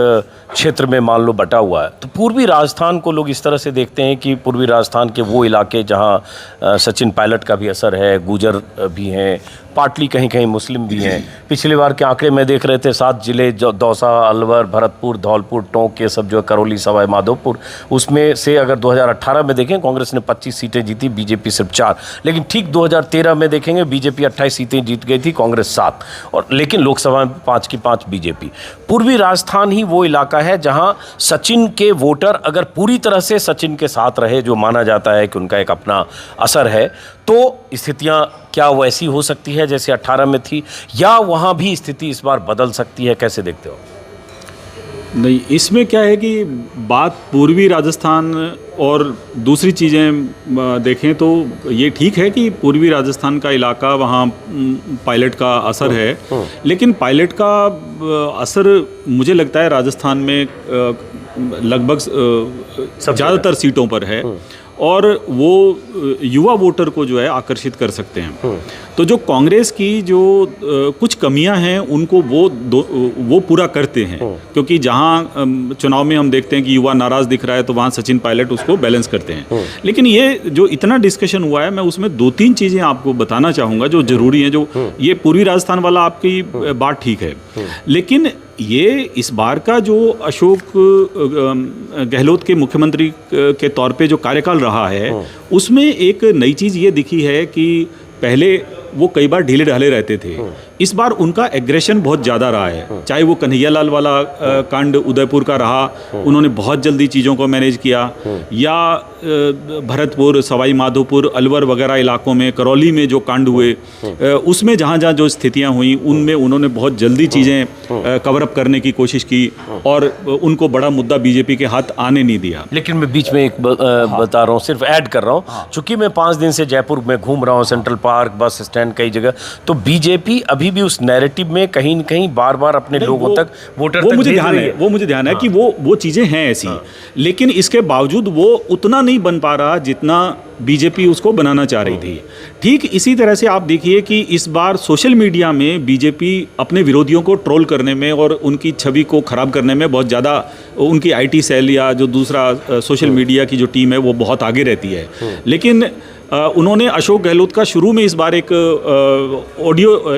क्षेत्र में मान लो बटा हुआ है, तो पूर्वी राजस्थान को लोग इस तरह से देखते हैं कि पूर्वी राजस्थान के वो इलाके जहां सचिन पायलट का भी असर है, गुजर भी हैं, पाटली कहीं कहीं मुस्लिम भी हैं। पिछली बार के आंकड़े में देख रहे थे 7 जिले, जो दौसा, अलवर, भरतपुर, धौलपुर, टोंक, ये सब जो है, करौली, सवाई माधोपुर, उसमें से अगर 2018 में देखें कांग्रेस ने 25 सीटें जीती, बीजेपी सिर्फ 4। लेकिन ठीक 2013 में देखेंगे बीजेपी 28 सीटें जीत गई थी, कांग्रेस 7, और लेकिन लोकसभा में 5 की 5 बीजेपी। पूर्वी राजस्थान ही वो इलाका है जहां सचिन के वोटर अगर पूरी तरह से सचिन के साथ रहे, जो माना जाता है कि उनका एक अपना असर है, तो स्थितियां क्या वैसी हो सकती है जैसे 18 में थी, या वहां भी स्थिति इस बार बदल सकती है? कैसे देखते हो? नहीं, इसमें क्या है कि बात पूर्वी राजस्थान और दूसरी चीज़ें देखें तो ये ठीक है कि पूर्वी राजस्थान का इलाका, वहाँ पायलट का असर है, लेकिन पायलट का असर मुझे लगता है राजस्थान में लगभग ज़्यादातर सीटों पर है, और वो युवा वोटर को जो है आकर्षित कर सकते हैं। तो जो कांग्रेस की जो कुछ कमियां हैं उनको वो पूरा करते हैं, क्योंकि जहां चुनाव में हम देखते हैं कि युवा नाराज़ दिख रहा है, तो वहां सचिन पायलट उसको बैलेंस करते हैं। लेकिन ये जो इतना डिस्कशन हुआ है, मैं उसमें 2-3 चीज़ें आपको बताना चाहूँगा जो ज़रूरी हैं। जो ये पूर्वी राजस्थान वाला आपकी बात ठीक है, लेकिन ये इस बार का जो अशोक गहलोत के मुख्यमंत्री के तौर पे जो कार्यकाल रहा है, उसमें एक नई चीज़ ये दिखी है कि पहले वो कई बार ढीले ढाले रहते थे, इस बार उनका एग्रेशन बहुत ज़्यादा रहा है। चाहे वो कन्हैयालाल वाला कांड उदयपुर का रहा, उन्होंने बहुत जल्दी चीज़ों को मैनेज किया, या भरतपुर, सवाई माधोपुर, अलवर वगैरह इलाकों में, करौली में जो कांड हुए, उसमें जहाँ जहाँ जो स्थितियाँ हुई उनमें उन्होंने बहुत जल्दी चीज़ें कवर अप करने की कोशिश की, और उनको बड़ा मुद्दा बीजेपी के हाथ आने नहीं दिया। लेकिन मैं बीच में एक बता रहा हूँ, सिर्फ ऐड कर रहा हूँ, चूँकि मैं 5 दिन से जयपुर में घूम रहा हूँ, सेंट्रल पार्क, बस स्टैंड, कई जगह, तो बीजेपी अभी अभी भी उस नैरेटिव में कहीं न कहीं बार बार अपने लोगों तक, वोटर तक मुझे ध्यान है कि वो चीज़ें हैं ऐसी, लेकिन इसके बावजूद वो उतना नहीं बन पा रहा जितना बीजेपी उसको बनाना चाह रही थी। ठीक इसी तरह से आप देखिए कि इस बार सोशल मीडिया में बीजेपी अपने विरोधियों को ट्रोल करने में और उनकी छवि को खराब करने में बहुत ज़्यादा, उनकी आईटी सेल या जो दूसरा सोशल मीडिया की जो टीम है वो बहुत आगे रहती है। लेकिन उन्होंने अशोक गहलोत का शुरू में इस बार एक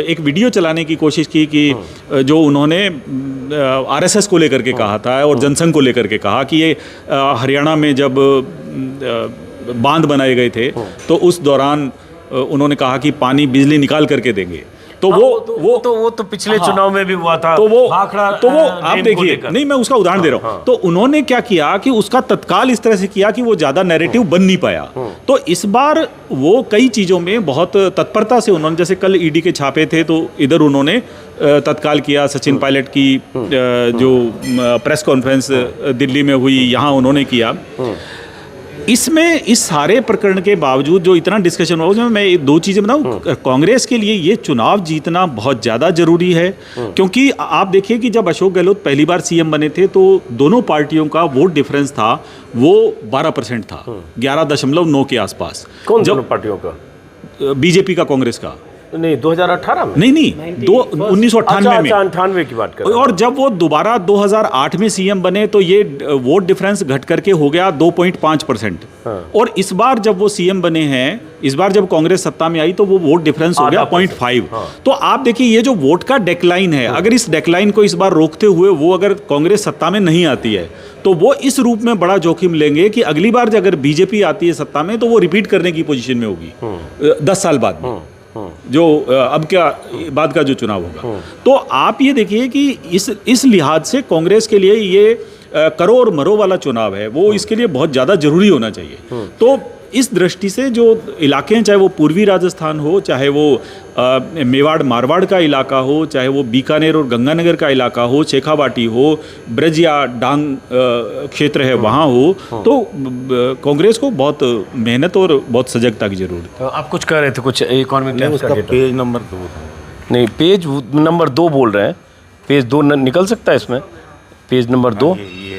एक वीडियो चलाने की कोशिश की कि जो उन्होंने आरएसएस को लेकर के कहा था और जनसंघ को लेकर के कहा कि ये हरियाणा में जब बांध बनाए गए थे तो उस दौरान उन्होंने कहा कि पानी बिजली निकाल करके देंगे। तो वो तो पिछले चुनाव में भी हुआ था। तो वो आप देखिए, नहीं मैं उसका उदाहरण दे रहा हूँ। तो उन्होंने क्या किया कि उसका तत्काल इस तरह से किया कि वो ज्यादा नैरेटिव बन नहीं पाया। तो इस बार वो कई चीजों में बहुत तत्परता से उन्होंने, जैसे कल ईडी के छापे थे तो इधर उन्होंने तत्काल किया, सचिन पायलट की जो प्रेस कॉन्फ्रेंस दिल्ली में हुई यहाँ उन्होंने किया। इसमें इस सारे प्रकरण के बावजूद जो इतना डिस्कशन हुआ, उसमें मैं दो चीज़ें बताऊं। कांग्रेस के लिए ये चुनाव जीतना बहुत ज़्यादा जरूरी है, क्योंकि आप देखिए कि जब अशोक गहलोत पहली बार सीएम बने थे तो दोनों पार्टियों का वोट डिफरेंस था वो 12% था, 11.9 के आसपास। कौन दोनों पार्टियों का? बीजेपी का, कांग्रेस का नहीं 2018 में, नहीं 1998 में, 98 की बात कर रहे हैं। और जब वो दोबारा 2008 में सीएम बने तो ये वोट डिफरेंस घट करके हो गया 2.5%। और इस बार जब वो सीएम बने हैं, इस बार जब कांग्रेस सत्ता में आई तो वो वोट डिफरेंस हो गया 0.5। तो आप देखिए ये जो वोट का डेक्लाइन है, अगर इस डेक्लाइन को इस बार रोकते हुए वो अगर कांग्रेस सत्ता में नहीं आती है तो वो इस रूप में बड़ा जोखिम लेंगे कि अगली बार अगर बीजेपी आती है सत्ता में तो वो रिपीट करने की पोजीशन में होगी 10 साल बाद में, जो अब क्या बाद का जो चुनाव होगा। तो आप ये देखिए कि इस लिहाज से कांग्रेस के लिए ये करो और मरो वाला चुनाव है, वो इसके लिए बहुत ज़्यादा जरूरी होना चाहिए। तो इस दृष्टि से जो इलाके हैं, चाहे वो पूर्वी राजस्थान हो, चाहे वो मेवाड़ मारवाड़ का इलाका हो, चाहे वो बीकानेर और गंगानगर का इलाका हो, शेखावाटी हो, ब्रज या डांग क्षेत्र है वहाँ हो, तो कांग्रेस को बहुत मेहनत और बहुत सजगता की जरूरत है। तो आप कुछ कह रहे थे, कुछ इकोनॉमिक टाइम्स का पेज नंबर 2 नहीं, पेज नंबर 2 बोल रहे हैं। पेज 2 निकल सकता है इसमें? पेज नंबर 2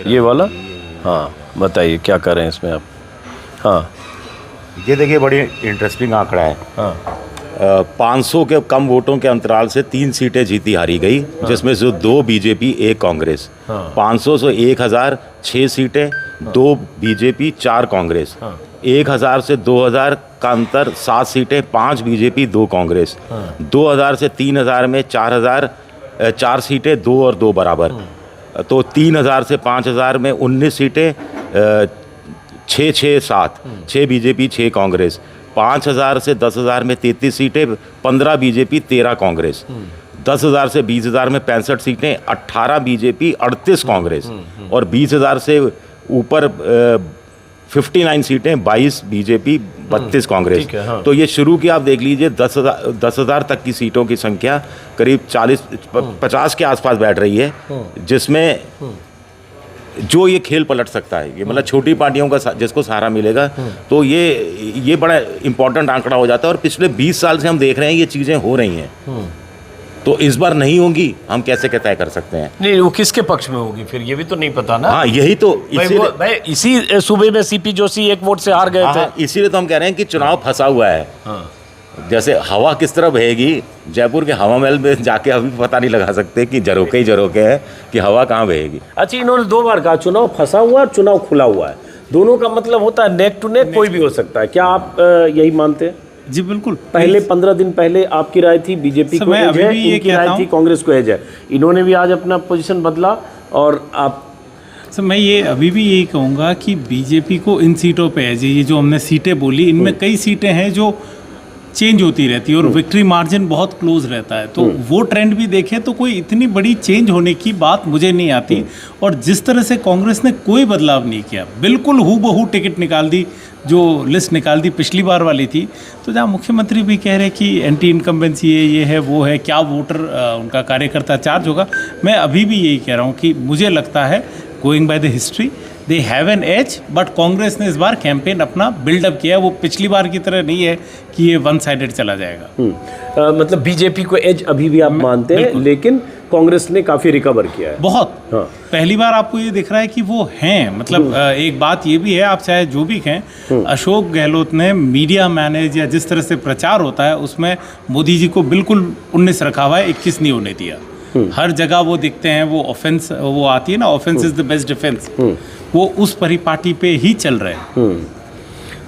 ये वाला, हाँ बताइए क्या कर रहे हैं इसमें आप? हाँ ये देखिए, बड़ी इंटरेस्टिंग आंकड़ा है। हाँ 500 के कम वोटों के अंतराल से 3 सीटें जीती हारी गई, जिसमें से 2 बीजेपी 1 कांग्रेस। 500 से 1000 6 सीटें, 2 बीजेपी 4 कांग्रेस। 1000 से 2000 का अंतर 7 सीटें, 5 बीजेपी 2 कांग्रेस। 2000 से 3000 में 4 सीटें, 2 और 2 बराबर। तो 3000 से 5000 में 19 सीटें, 6 बीजेपी 6 कांग्रेस। 5000 से 10,000 में 33 सीटें, 15 बीजेपी 13 कांग्रेस। 10,000 से 20,000 में 65 सीटें, 18 बीजेपी 38 कांग्रेस। और 20,000 से ऊपर 59 सीटें, 22 बीजेपी 32 कांग्रेस। हाँ। तो ये शुरू की आप देख लीजिए 10,000 तक की सीटों की संख्या करीब 50 के आसपास बैठ रही है, जिसमें जो ये खेल पलट सकता है। ये मतलब छोटी पार्टियों का जिसको सहारा मिलेगा, तो ये बड़ा इंपॉर्टेंट आंकड़ा हो जाता है। और पिछले 20 साल से हम देख रहे हैं ये चीज़ें हो रही हैं। तो इस बार नहीं होंगी, हम कैसे तय कर सकते हैं? नहीं, वो किसके पक्ष में होगी फिर, ये भी तो नहीं पता ना। हाँ यही तो, भाई इसी सूबे में सीपी जोशी 1 वोट से हार गए थे। इसीलिए तो हम कह रहे हैं कि चुनाव फंसा हुआ है। हाँ। जैसे हवा किस तरह बहेगी, जयपुर के हवा महल में जाके अभी पता नहीं लगा सकते कि झरोके ही झरोके हैं कि हवा कहाँ बहेगी। अच्छा, इन्होंने 2 बार कहा चुनाव फंसा हुआ और चुनाव खुला हुआ है, दोनों का मतलब होता है नेक टू नेक, कोई भी हो सकता है। क्या आप यही मानते हैं? जी बिल्कुल। पहले 15 दिन पहले आपकी राय थी बीजेपी को एज है, इनकी राय थी कांग्रेस को एज है। इन्होंने भी आज अपना पोजीशन बदला और आप सर मैं ये अभी भी यही कहूँगा कि बीजेपी को इन सीटों पे एज है। ये जो हमने सीटें बोली, इनमें कई सीटें हैं जो चेंज होती रहती है और विक्ट्री मार्जिन बहुत क्लोज रहता है। तो वो ट्रेंड भी देखें तो कोई इतनी बड़ी चेंज होने की बात मुझे नहीं आती। और जिस तरह से कांग्रेस ने कोई बदलाव नहीं किया, बिल्कुल हूबहू टिकट निकाल दी, जो लिस्ट निकाल दी पिछली बार वाली थी। तो जहाँ मुख्यमंत्री भी कह रहे कि एंटी इनकम्बेंसी है, ये है वो है, क्या वोटर उनका कार्यकर्ता चार्ज होगा। मैं अभी भी यही कह रहा हूँ कि मुझे लगता है, going by the history, they have an edge, but Congress ने इस बार कैंपेन अपना बिल्डअप किया। वो पिछली बार की तरह नहीं है कि ये वन साइडेड चला जाएगा। मतलब बीजेपी को एज अभी भी आप मानते हैं, लेकिन कांग्रेस ने काफी रिकवर किया है बहुत। हाँ। पहली बार आपको ये दिख रहा है कि वो हैं, मतलब एक बात ये भी है, आप चाहे जो भी कहें, अशोक गहलोत ने मीडिया मैनेज या जिस तरह से प्रचार होता है उसमें मोदी जी को बिल्कुल 19 रखा हुआ है, 21 नहीं होने दिया। हर जगह वो दिखते हैं, वो ऑफेंस, वो आती है ना, offence is the best defence, वो उस परिपाटी पे ही चल रहे हैं।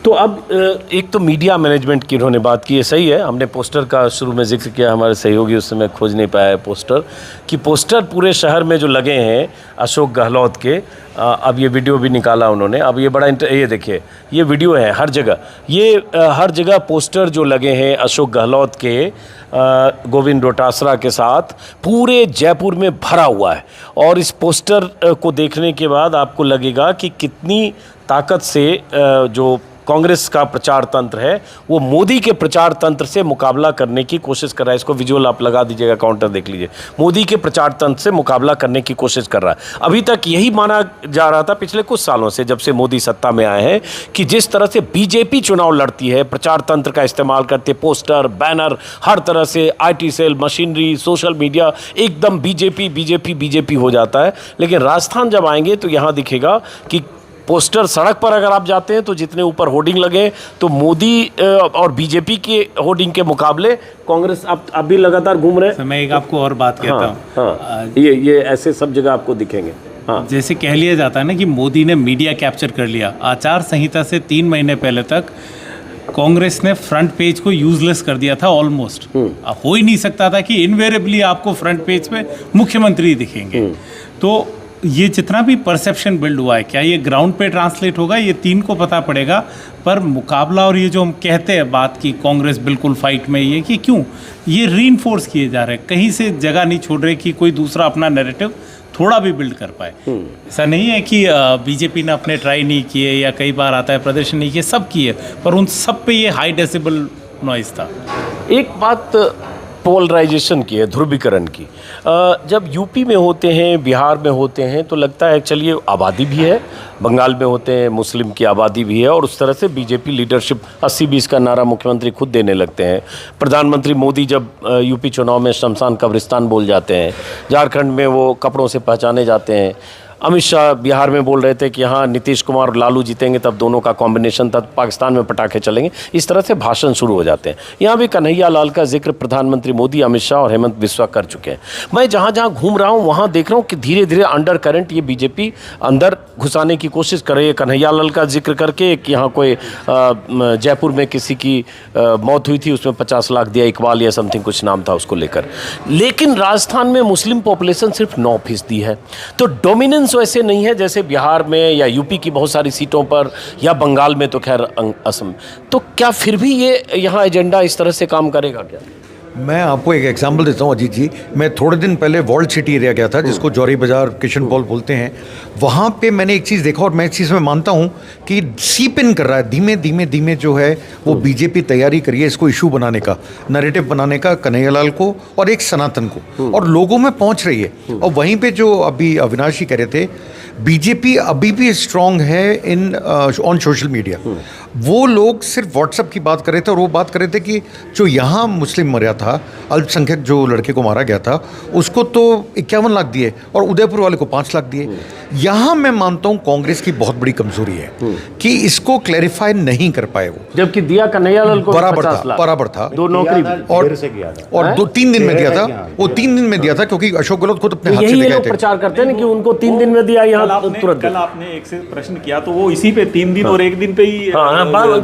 तो अब एक तो मीडिया मैनेजमेंट की उन्होंने बात की है, सही है। हमने पोस्टर का शुरू में जिक्र किया, हमारे सहयोगी उस समय खोज नहीं पाया है पोस्टर, कि पोस्टर पूरे शहर में जो लगे हैं अशोक गहलोत के, अब ये वीडियो भी निकाला उन्होंने। अब ये बड़ा ये देखिए, ये वीडियो है हर जगह, ये हर जगह पोस्टर जो लगे हैं अशोक गहलोत के गोविंद डोटासरा के साथ पूरे जयपुर में भरा हुआ है। और इस पोस्टर को देखने के बाद आपको लगेगा कि कितनी ताकत से जो कांग्रेस का प्रचार तंत्र है वो मोदी के प्रचार तंत्र से मुकाबला करने की कोशिश कर रहा है। इसको विजुअल आप लगा दीजिएगा, काउंटर देख लीजिए। मोदी के प्रचार तंत्र से मुकाबला करने की कोशिश कर रहा है। अभी तक यही माना जा रहा था पिछले कुछ सालों से, जब से मोदी सत्ता में आए हैं, कि जिस तरह से बीजेपी चुनाव लड़ती है, प्रचार तंत्र का इस्तेमाल करते, पोस्टर, बैनर, हर तरह से IT cell, machinery, social media, एकदम बीजेपी हो जाता है। लेकिन राजस्थान जब आएंगे तो यहाँ दिखेगा कि पोस्टर, सड़क पर अगर आप जाते हैं तो जितने ऊपर होर्डिंग लगे, तो मोदी और बीजेपी के होर्डिंग के मुकाबले कांग्रेस अब भी लगातार घूम रहे हैं। मैं एक आपको और बात कहता हूँ, हाँ, ये ऐसे सब जगह आपको दिखेंगे। हाँ। जैसे कह लिया जाता है ना कि मोदी ने मीडिया कैप्चर कर लिया। आचार संहिता से 3 महीने पहले तक कांग्रेस ने फ्रंट पेज को यूजलेस कर दिया था ऑलमोस्ट। हो ही नहीं सकता था कि इनवेरेबली आपको फ्रंट पेज पे मुख्यमंत्री दिखेंगे। तो ये जितना भी परसेप्शन बिल्ड हुआ है, क्या ये ग्राउंड पे ट्रांसलेट होगा, ये 3 को पता पड़ेगा। पर मुकाबला, और ये जो हम कहते हैं बात की कांग्रेस बिल्कुल फाइट में, ये कि क्यों ये रीइंफोर्स किए जा रहे हैं, कहीं से जगह नहीं छोड़ रहे कि कोई दूसरा अपना नैरेटिव थोड़ा भी बिल्ड कर पाए। ऐसा नहीं है कि बीजेपी ने अपने ट्राई नहीं किए या कई बार आता है प्रदर्शन नहीं किए, सब किए, पर उन सब पे ये हाई डेसिबल नॉइस था। एक बात पोलराइजेशन की है, ध्रुवीकरण की। जब यूपी में होते हैं, बिहार में होते हैं, तो लगता है चलिए आबादी भी है, बंगाल में होते हैं मुस्लिम की आबादी भी है, और उस तरह से बीजेपी लीडरशिप 80-20 का नारा मुख्यमंत्री खुद देने लगते हैं। प्रधानमंत्री मोदी जब यूपी चुनाव में शमशान कब्रिस्तान बोल जाते हैं, झारखंड में वो कपड़ों से पहचाने जाते हैं, अमित शाह बिहार में बोल रहे थे कि हाँ नीतीश कुमार और लालू जीतेंगे, तब दोनों का कॉम्बिनेशन था, पाकिस्तान में पटाखे चलेंगे। इस तरह से भाषण शुरू हो जाते हैं। यहाँ भी कन्हैया लाल का जिक्र प्रधानमंत्री मोदी, अमित शाह और हेमंत बिस्वा कर चुके हैं। मैं जहाँ जहाँ घूम रहा हूँ वहाँ देख रहा हूँ कि धीरे धीरे अंडर करंट ये बीजेपी अंदर घुसाने की कोशिश कर रही है। कन्हैया लाल का जिक्र करके कि यहाँ कोई जयपुर में किसी की मौत हुई थी, उसमें 50 लाख दिया, इकबाल या समथिंग कुछ नाम था उसको लेकर। लेकिन राजस्थान में मुस्लिम पॉपुलेशन सिर्फ 9% है, तो डोमिनेंस वैसे नहीं है जैसे बिहार में या यूपी की बहुत सारी सीटों पर, या बंगाल में, तो खैर असम। तो क्या फिर भी ये यहाँ एजेंडा इस तरह से काम करेगा क्या? मैं आपको एक एग्जांपल देता हूँ अजीत जी। मैं थोड़े दिन पहले वर्ल्ड सिटी एरिया गया था, जिसको जौहरी बाजार, किशन पॉल बोलते हैं। वहाँ पे मैंने एक चीज़ देखा, और मैं इस चीज़ में मानता हूँ कि सीप इन कर रहा है धीमे जो है वो बीजेपी तैयारी करिए इसको इशू बनाने का, नैरेटिव बनाने का, कन्हैयालाल को और एक सनातन को, और लोगों में पहुँच रही है। और वहीं पर जो अभी अविनाश जी कह रहे थे, बीजेपी अभी भी स्ट्रांग है इन ऑन सोशल मीडिया। वो लोग सिर्फ व्हाट्सएप की बात कर रहे थे, और वो बात कर रहे थे कि जो यहाँ मुस्लिम मरा था, अल्पसंख्यक जो लड़के को मारा गया था, उसको तो 51 लाख दिए और उदयपुर वाले को 5 लाख दिए। यहाँ मैं मानता हूँ कांग्रेस की बहुत बड़ी कमजोरी है कि इसको क्लैरिफाई नहीं कर पाए वो, जबकि दिया कन्हैयालाल को बराबर था, 2 नौकरी और 2-3 दिन में दिया था। वो 3 दिन में दिया था क्योंकि अशोक गहलोत खुद अपने हाथ से दिखाए थे। प्रचार करते हैं कि उनको 3 दिन में दिया, यहाँ तुरंत। कल आपने एक से प्रश्न किया तो वो इसी पे 3 दिन और 1 दिन पे ही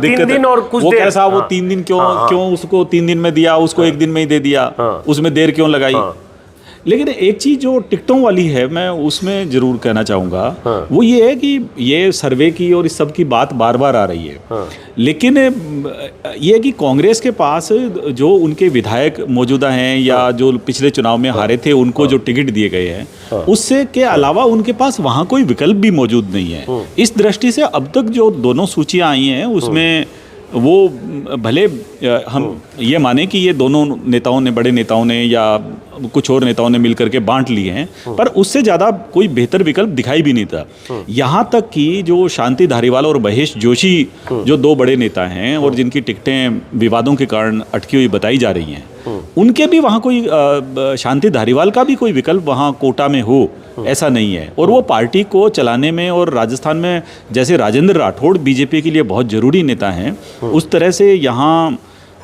3 दिन और कुछ वो देर। कैसा वो 3 दिन क्यों उसको 3 दिन में दिया, उसको 1 दिन में ही दे दिया, उसमें देर क्यों लगाई? लेकिन एक चीज जो टिकटों वाली है, मैं उसमें जरूर कहना चाहूंगा, वो ये है कि ये सर्वे की और इस सब की बात बार बार आ रही है। लेकिन ये है कि कांग्रेस के पास जो उनके विधायक मौजूदा हैं या जो पिछले चुनाव में हारे थे, उनको जो टिकट दिए गए हैं, उससे के अलावा उनके पास वहाँ कोई विकल्प भी मौजूद नहीं है। इस दृष्टि से अब तक जो दोनों सूचियाँ आई हैं उसमें वो भले हम ये माने कि ये दोनों नेताओं ने, बड़े नेताओं ने या कुछ और नेताओं ने मिलकर के बांट लिए हैं, पर उससे ज़्यादा कोई बेहतर विकल्प दिखाई भी नहीं था। यहाँ तक कि जो शांति धारीवाल और महेश जोशी जो दो बड़े नेता हैं और जिनकी टिकटें विवादों के कारण अटकी हुई बताई जा रही हैं, उनके भी वहाँ कोई शांति धारीवाल का भी कोई विकल्प वहाँ कोटा में हो, ऐसा नहीं है। और वो पार्टी को चलाने में, और राजस्थान में जैसे राजेंद्र राठौड़ बीजेपी के लिए बहुत ज़रूरी नेता हैं, उस तरह से यहाँ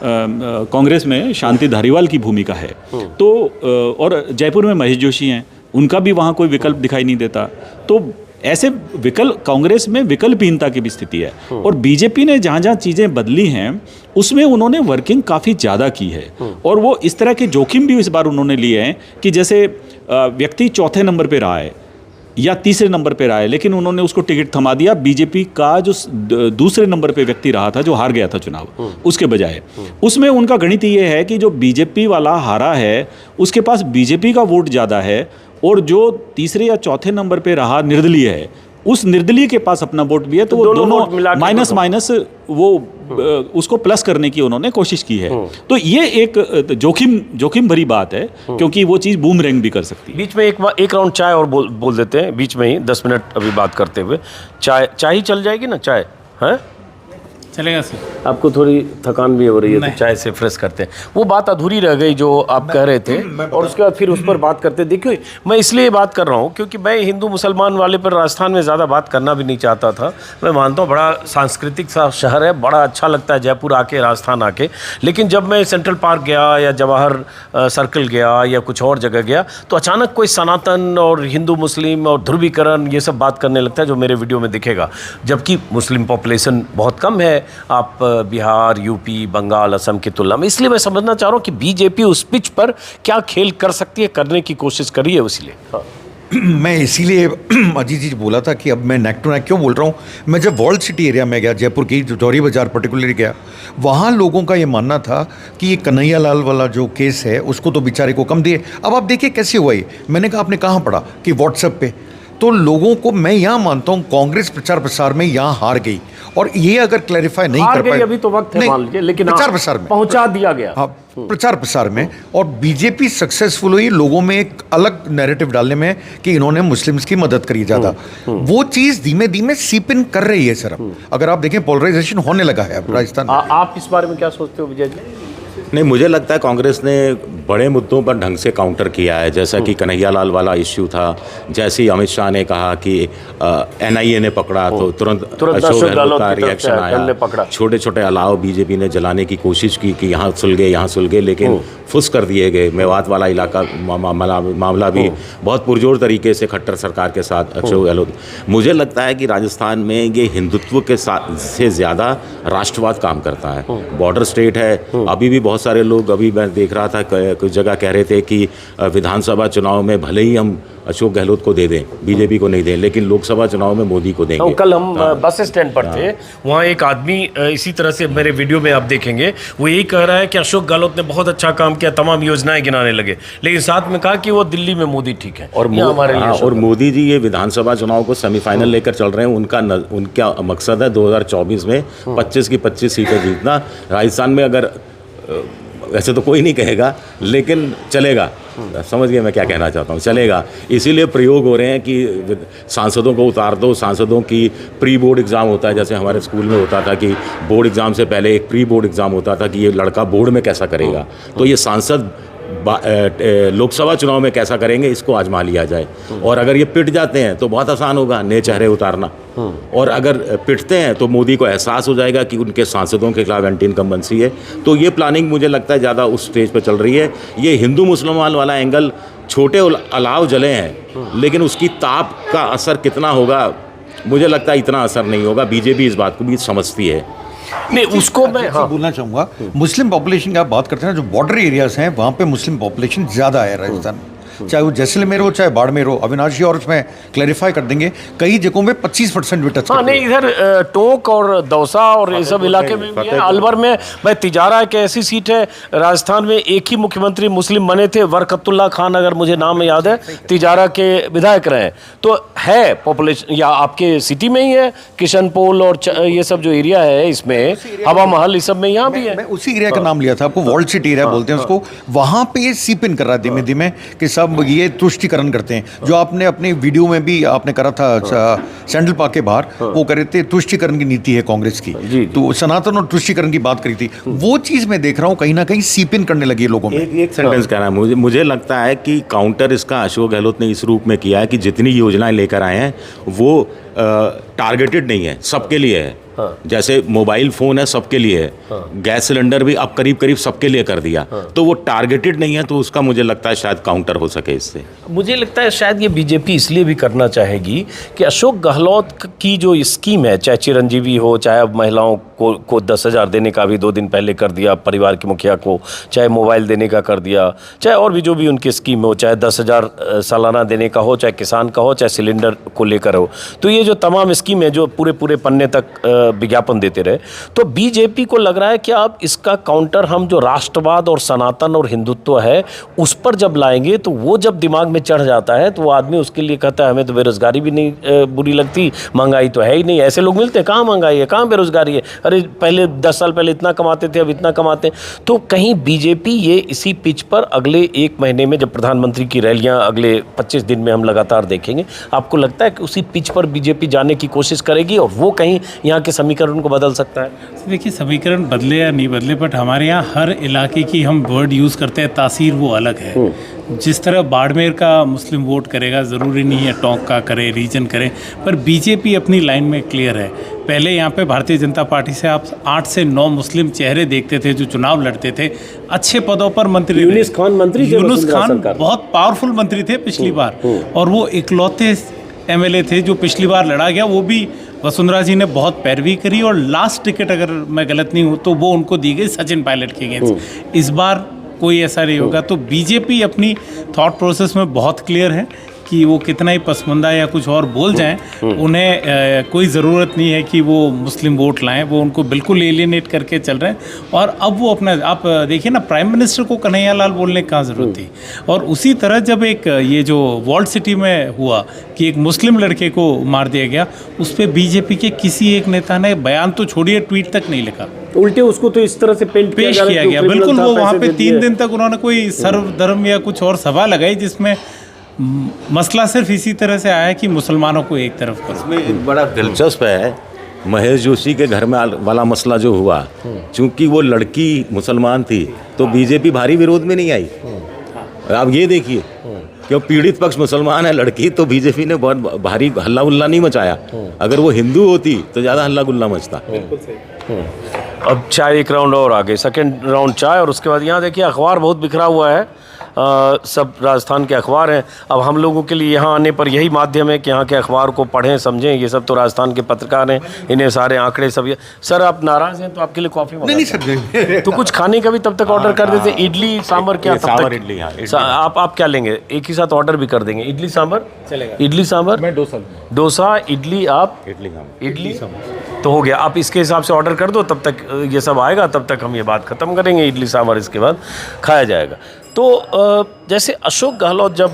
कांग्रेस में शांति धारीवाल की भूमिका है। तो और जयपुर में महेश जोशी हैं, उनका भी वहाँ कोई विकल्प दिखाई नहीं देता। तो ऐसे विकल्प, कांग्रेस में विकल्पहीनता की भी स्थिति है। और बीजेपी ने जहाँ जहाँ चीज़ें बदली हैं उसमें उन्होंने वर्किंग काफ़ी ज़्यादा की है। और वो इस तरह के जोखिम भी इस बार उन्होंने लिए हैं कि जैसे व्यक्ति चौथे नंबर पे रहा है या तीसरे नंबर पे रहा है, लेकिन उन्होंने उसको टिकट थमा दिया बीजेपी का जो दूसरे नंबर पे व्यक्ति रहा था, जो हार गया था चुनाव, उसके बजाय। उसमें उनका गणित ये है कि जो बीजेपी वाला हारा है उसके पास बीजेपी का वोट ज़्यादा है, और जो तीसरे या चौथे नंबर पे रहा निर्दलीय है, उस निर्दलीय के पास अपना वोट भी है। तो वो दोनों माइनस माइनस वो उसको प्लस करने की उन्होंने कोशिश की है। तो ये एक जोखिम भरी बात है, क्योंकि वो चीज़ बूमरैंग भी कर सकती है। बीच में एक राउंड चाय और बोल देते हैं बीच में ही, 10 मिनट अभी बात करते हुए। चाय ही चल जाएगी ना? चाय है, चलेगा सर। आपको थोड़ी थकान भी हो रही है तो चाय से फ्रेश करते हैं। वो बात अधूरी रह गई जो आप कह रहे थे, और उसके बाद फिर उस पर बात करते। देखिए, मैं इसलिए बात कर रहा हूँ क्योंकि मैं हिंदू मुसलमान वाले पर राजस्थान में ज़्यादा बात करना भी नहीं चाहता था। मैं मानता हूँ बड़ा सांस्कृतिक सा शहर है, बड़ा अच्छा लगता है जयपुर आके, राजस्थान आके। लेकिन जब मैं सेंट्रल पार्क गया या जवाहर सर्कल गया या कुछ और जगह गया, तो अचानक कोई सनातन और हिंदू मुस्लिम और ध्रुवीकरण ये सब बात करने लगता है, जो मेरे वीडियो में दिखेगा। जबकि मुस्लिम पॉपुलेशन बहुत कम है आप बिहार, यूपी, बंगाल, असम की तुलना में। इसलिए मैं समझना चाह रहा हूँ कि बीजेपी उस पिच पर क्या खेल कर सकती है, करने की कोशिश करी है। इसलिए मैं इसीलिए अजीत जी बोला था कि अब मैं नेक टू नेक क्यों बोल रहा हूँ। मैं जब वर्ल्ड सिटी एरिया में गया, जयपुर की जौहरी बाजार पर्टिकुलरली गया, वहाँ लोगों का ये मानना था कि ये कन्हैया लाल वाला जो केस है उसको तो बेचारे को कम दिए। अब आप देखिए कैसे हुआ ये। मैंने कहा आपने कहाँ पढ़ा कि व्हाट्सएप पे। तो लोगों को, मैं यहाँ मानता हूँ कांग्रेस प्रचार प्रसार में यहाँ हार गई, और ये अगर क्लैरिफाई नहीं कर पाए, अभी तो वक्त है मान लीजिए, लेकिन प्रचार प्रसार में पहुंचा दिया गया। हाँ, प्रचार प्रसार में। और बीजेपी सक्सेसफुल हुई लोगों में एक अलग नैरेटिव डालने में कि इन्होंने मुस्लिम्स की मदद करी ज़्यादा। वो चीज़ धीमे धीमे सीप इन कर रही है सर। अगर आप देखें पोलराइजेशन होने लगा है अब राजस्थान में। आप इस बारे में क्या सोचते हो विजय जी? नहीं, मुझे लगता है कांग्रेस ने बड़े मुद्दों पर ढंग से काउंटर किया है, जैसा कि कन्हैया लाल वाला इश्यू था। जैसे ही अमित शाह ने कहा कि एनआईए ने पकड़ा तो तुरंत अशोक गहलोत का रिएक्शन आया। छोटे छोटे अलाव बीजेपी ने जलाने की कोशिश की कि यहाँ सुलगे, लेकिन फुस कर दिए गए। मेवात वाला इलाका मामला भी बहुत पुरजोर तरीके से खट्टर सरकार के साथ अशोक गहलोत। मुझे लगता है कि राजस्थान में ये हिंदुत्व के साथ से ज़्यादा राष्ट्रवाद काम करता है। बॉर्डर स्टेट है, अभी भी बहुत सारे लोग, अभी मैं देख रहा था कुछ जगह कह रहे थे कि विधानसभा चुनाव में भले ही हम अशोक गहलोत को दे दें, बीजेपी को नहीं दें, लेकिन लोकसभा चुनाव में मोदी को देंगे। कल हम बस स्टैंड पर थे, वहाँ एक आदमी इसी तरह से, मेरे वीडियो में आप देखेंगे, वो यही कह रहा है कि अशोक गहलोत ने बहुत अच्छा काम किया, तमाम योजनाएं गिनाने लगे, लेकिन साथ में कहा कि वो दिल्ली में मोदी ठीक है। और हमारे लिए और मोदी जी ये विधानसभा चुनाव को सेमीफाइनल लेकर चल रहे हैं। उनका मकसद है 2024 में 25 की 25 सीटें जीतना। राजस्थान में अगर वैसे तो कोई नहीं कहेगा, लेकिन चलेगा। समझ गए मैं क्या कहना चाहता हूँ, चलेगा। इसीलिए प्रयोग हो रहे हैं कि सांसदों को उतार दो। सांसदों की प्री बोर्ड एग्ज़ाम होता है, जैसे हमारे स्कूल में होता था कि बोर्ड एग्ज़ाम से पहले एक प्री बोर्ड एग्ज़ाम होता था कि ये लड़का बोर्ड में कैसा करेगा, तो ये सांसद लोकसभा चुनाव में कैसा करेंगे, इसको आजमा लिया जाए। और अगर ये पिट जाते हैं तो बहुत आसान होगा नए चेहरे उतारना। और अगर पिटते हैं तो मोदी को एहसास हो जाएगा कि उनके सांसदों के खिलाफ एंटी इनकम्बेंसी है। तो ये प्लानिंग मुझे लगता है ज़्यादा उस स्टेज पर चल रही है। ये हिंदू मुसलमान वाला एंगल, छोटे अलाव जले हैं, लेकिन उसकी ताप का असर कितना होगा, मुझे लगता है इतना असर नहीं होगा। बीजेपी इस बात को भी समझती है। नहीं, उसको मैं बोलना चाहूँगा, मुस्लिम पॉपुलेशन की आप बात करते हैं, जो बॉर्डर एरियाज हैं वहाँ पे मुस्लिम पॉपुलेशन ज़्यादा है राजस्थान में। चाहे वो जैसलमेर हो चाहे बाड़मेर हो। अविनाश जी और उसमें क्लैरिफाई कर देंगे, कई जगहों में 25% भी टच हाँ नहीं, इधर टोंक और दौसा और ये सब इलाके में भी है। अलवर में भाई तिजारा एक ऐसी सीट है राजस्थान में, एक ही मुख्यमंत्री मुस्लिम बने थे, बरकतुल्ला खान, अगर मुझे नाम याद है, तिजारा के विधायक रहे। तो है पॉपुलेशन, या आपके सिटी में ही है, किशनपोल और ये सब जो एरिया है इसमें, हवा महल, इस सब में यहाँ भी है। मैं उसी एरिया का नाम लिया था आपको, वॉल्ड सिटी एरिया बोलते हैं उसको। वहाँ पे ये सीप इन कर रहा है धीमे धीमे कि सब ये तुष्टिकरण करते हैं। जो आपने अपने वीडियो में भी आपने करा था सैंडल पार्क के बाहर, वो करे थे तुष्टिकरण की नीति है कांग्रेस की, तो सनातन और तुष्टिकरण की बात करी थी। वो चीज़ मैं देख रहा हूँ कहीं ना कहीं सीप इन करने लगी है लोगों में। एक सेंटेंस कहना है, मुझे लगता है कि काउंटर इसका अशोक गहलोत ने इस रूप में किया है कि जितनी योजनाएं लेकर आए हैं वो टारगेटेड नहीं है, सबके लिए है। जैसे मोबाइल फोन है, सबके लिए है। गैस सिलेंडर भी अब करीब करीब सबके लिए कर दिया। तो वो टारगेटेड नहीं है, तो उसका मुझे लगता है शायद काउंटर हो सके इससे। मुझे लगता है शायद ये बीजेपी इसलिए भी करना चाहेगी कि अशोक गहलोत की जो स्कीम है, चाहे चिरंजीवी हो, चाहे अब महिलाओं को 10,000 देने का भी 2 दिन पहले कर दिया परिवार के मुखिया को, चाहे मोबाइल देने का कर दिया, चाहे और भी जो भी उनकी स्कीम हो, चाहे 10,000 सालाना देने का हो, चाहे किसान का हो, चाहे सिलेंडर को लेकर हो। तो ये जो तमाम स्कीम है जो पूरे पन्ने तक विज्ञापन देते रहे, तो बीजेपी को लग रहा है कि अब इसका काउंटर हम जो राष्ट्रवाद और सनातन और हिंदुत्व है उस पर जब लाएंगे, तो वो जब दिमाग में चढ़ जाता है तो वो आदमी उसके लिए कहता है हमें तो बेरोजगारी भी नहीं बुरी लगती, महंगाई तो है ही नहीं, ऐसे लोग मिलते हैं, कहाँ महंगाई है, कहाँ बेरोजगारी है, अरे पहले 10 साल पहले इतना कमाते थे अब इतना कमाते हैं। तो कहीं बीजेपी ये इसी पिच पर अगले 1 महीने में, जब प्रधानमंत्री की रैलियां अगले 25 दिन में हम लगातार देखेंगे, आपको लगता है कि उसी पिच पर बीजेपी जाने की कोशिश करेगी और वो कहीं यहाँ के समीकरण को बदल सकता है? देखिए, समीकरण बदले या नहीं बदले, बट हमारे यहाँ हर इलाके की हम वर्ड यूज़ करते हैं, तासीर वो अलग है। जिस तरह बाड़मेर का मुस्लिम वोट करेगा, ज़रूरी नहीं है टोंक का करे, रीजन करे, पर बीजेपी अपनी लाइन में क्लियर है। पहले यहाँ पे भारतीय जनता पार्टी से आप 8 से 9 मुस्लिम चेहरे देखते थे जो चुनाव लड़ते थे, अच्छे पदों पर मंत्री। यूनुस खान मंत्री थे, यूनुस खान बहुत पावरफुल मंत्री थे पिछली बार, और वो इकलौते एमएलए थे जो पिछली बार लड़ा गया। वो भी वसुंधरा जी ने बहुत पैरवी करी और लास्ट टिकट, अगर मैं गलत नहीं हूँ, तो वो उनको दी गई सचिन पायलट के अगेंस्ट। इस बार कोई ऐसा नहीं होगा। तो बीजेपी अपनी थॉट प्रोसेस में बहुत क्लियर है कि वो कितना ही पसमंदा या कुछ और बोल जाएं, उन्हें कोई ज़रूरत नहीं है कि वो मुस्लिम वोट लाएं। वो उनको बिल्कुल एलियनेट करके चल रहे हैं। और अब वो अपना, आप देखिए ना, प्राइम मिनिस्टर को कन्हैया लाल बोलने की कहाँ ज़रूरत थी। और उसी तरह जब एक ये जो वॉल्ड सिटी में हुआ कि एक मुस्लिम लड़के को मार दिया गया, उस पर बीजेपी के किसी एक नेता ने बयान तो छोड़िए, ट्वीट तक नहीं लिखा, उल्टे उसको तो इस तरह से पेश किया गया। बिल्कुल, वो वहाँ पे 3 दिन तक उन्होंने कोई सर्वधर्म या कुछ और सभा लगाई जिसमें मसला सिर्फ इसी तरह से आया कि मुसलमानों को एक तरफ करो। इसमें एक बड़ा दिलचस्प है, महेश जोशी के घर में वाला मसला जो हुआ, चूंकि वो लड़की मुसलमान थी तो बीजेपी भारी विरोध में नहीं आई। आप ये देखिए, क्यों पीड़ित पक्ष मुसलमान है, लड़की, तो बीजेपी ने बहुत भारी हल्ला गुल्ला नहीं मचाया। अगर वो हिंदू होती तो ज़्यादा हल्ला गुल्ला मचता। अब चाय एक राउंड और आगे, सेकंड राउंड चाय, और उसके बाद यहाँ देखिए अखबार बहुत बिखरा हुआ है। सब राजस्थान के अखबार हैं। अब हम लोगों के लिए यहाँ आने पर यही माध्यम है कि यहाँ के अखबार को पढ़ें, समझें। ये सब तो राजस्थान के पत्रकार हैं, इन्हें सारे आंकड़े सब ये। सर आप नाराज़ हैं तो आपके लिए कॉफ़ी नहीं सर, तो कुछ खाने का भी तब तक ऑर्डर कर देते। इडली सांभर क्या तब सांभर तक? इडली, हाँ, आप क्या लेंगे? एक ही साथ ऑर्डर भी कर देंगे, इडली सांभर चलेगा? इडली सांभर, मैं डोसा इडली, आप इडली तो हो गया। आप इसके हिसाब से ऑर्डर कर दो, तब तक ये सब आएगा, तब तक हम ये बात ख़त्म करेंगे। इडली सांभर इसके बाद खाया जाएगा। तो जैसे अशोक गहलोत जब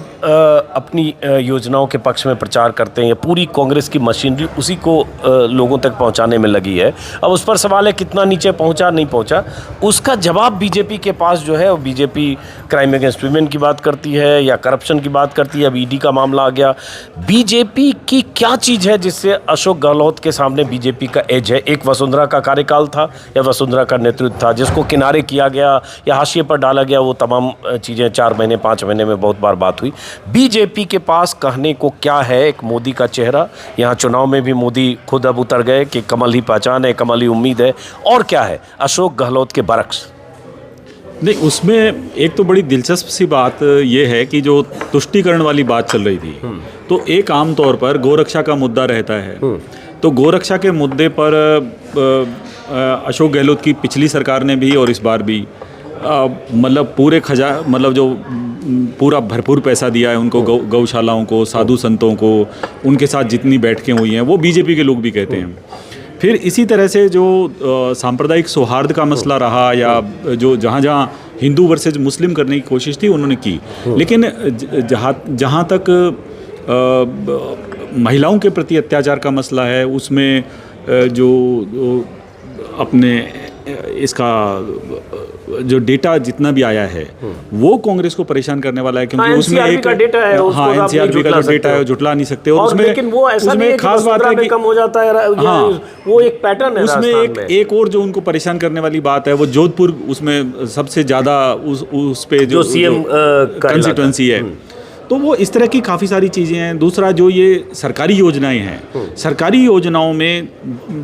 अपनी योजनाओं के पक्ष में प्रचार करते हैं, पूरी कांग्रेस की मशीनरी उसी को लोगों तक पहुंचाने में लगी है। अब उस पर सवाल है कितना नीचे पहुंचा, नहीं पहुंचा। उसका जवाब बीजेपी के पास जो है, वो बीजेपी क्राइम अगेंस्ट वीमेन की बात करती है या करप्शन की बात करती है। अब ईडी का मामला आ गया। बीजेपी की क्या चीज़ है जिससे अशोक गहलोत के सामने बीजेपी का एज है? एक वसुंधरा का कार्यकाल था या वसुंधरा का नेतृत्व था जिसको किनारे किया गया या हाशिए पर डाला गया। वो तमाम चीज़ें 4 महीने 5 महीने में बहुत बार बात हुई। बीजेपी के पास कहने को क्या है? एक मोदी का चेहरा, यहाँ चुनाव में भी मोदी खुद अब उतर गए कि कमल ही पहचान है, कमल ही उम्मीद है। और क्या है अशोक गहलोत के बरक्स? नहीं, उसमें एक तो बड़ी दिलचस्प सी बात यह है कि जो तुष्टीकरण वाली बात चल रही थी, तो एक आम तौर पर गोरक्षा का मुद्दा रहता है। तो गोरक्षा के मुद्दे पर अशोक गहलोत की पिछली सरकार ने भी और इस बार भी मतलब पूरे मतलब जो पूरा भरपूर पैसा दिया है उनको, गौशालाओं को, साधु संतों को, उनके साथ जितनी बैठकें हुई हैं वो बीजेपी के लोग भी कहते हैं। फिर इसी तरह से जो सांप्रदायिक सौहार्द का मसला रहा, या जो जहाँ हिंदू वर्सेज मुस्लिम करने की कोशिश थी उन्होंने की, लेकिन जहाँ तक महिलाओं के प्रति अत्याचार का मसला है उसमें जो अपने इसका जो डेटा जितना भी आया है वो कांग्रेस को परेशान करने वाला है, क्योंकि उसमें एक डेटा है, हाँ एनसीआरबी का जो डेटा है झुटला नहीं सकते। और उसमें लेकिन वो ऐसा नहीं है खास बात है कि कम हो जाता है, हाँ, वो एक पैटर्न है। उसमें एक और जो उनको परेशान करने वाली बात है वो जोधपुर, उसमें सबसे ज्यादा उस पे जो सीएम कंस्टिट्यूएंसी है, तो वो इस तरह की काफ़ी सारी चीज़ें हैं। दूसरा जो ये सरकारी योजनाएं हैं, सरकारी योजनाओं में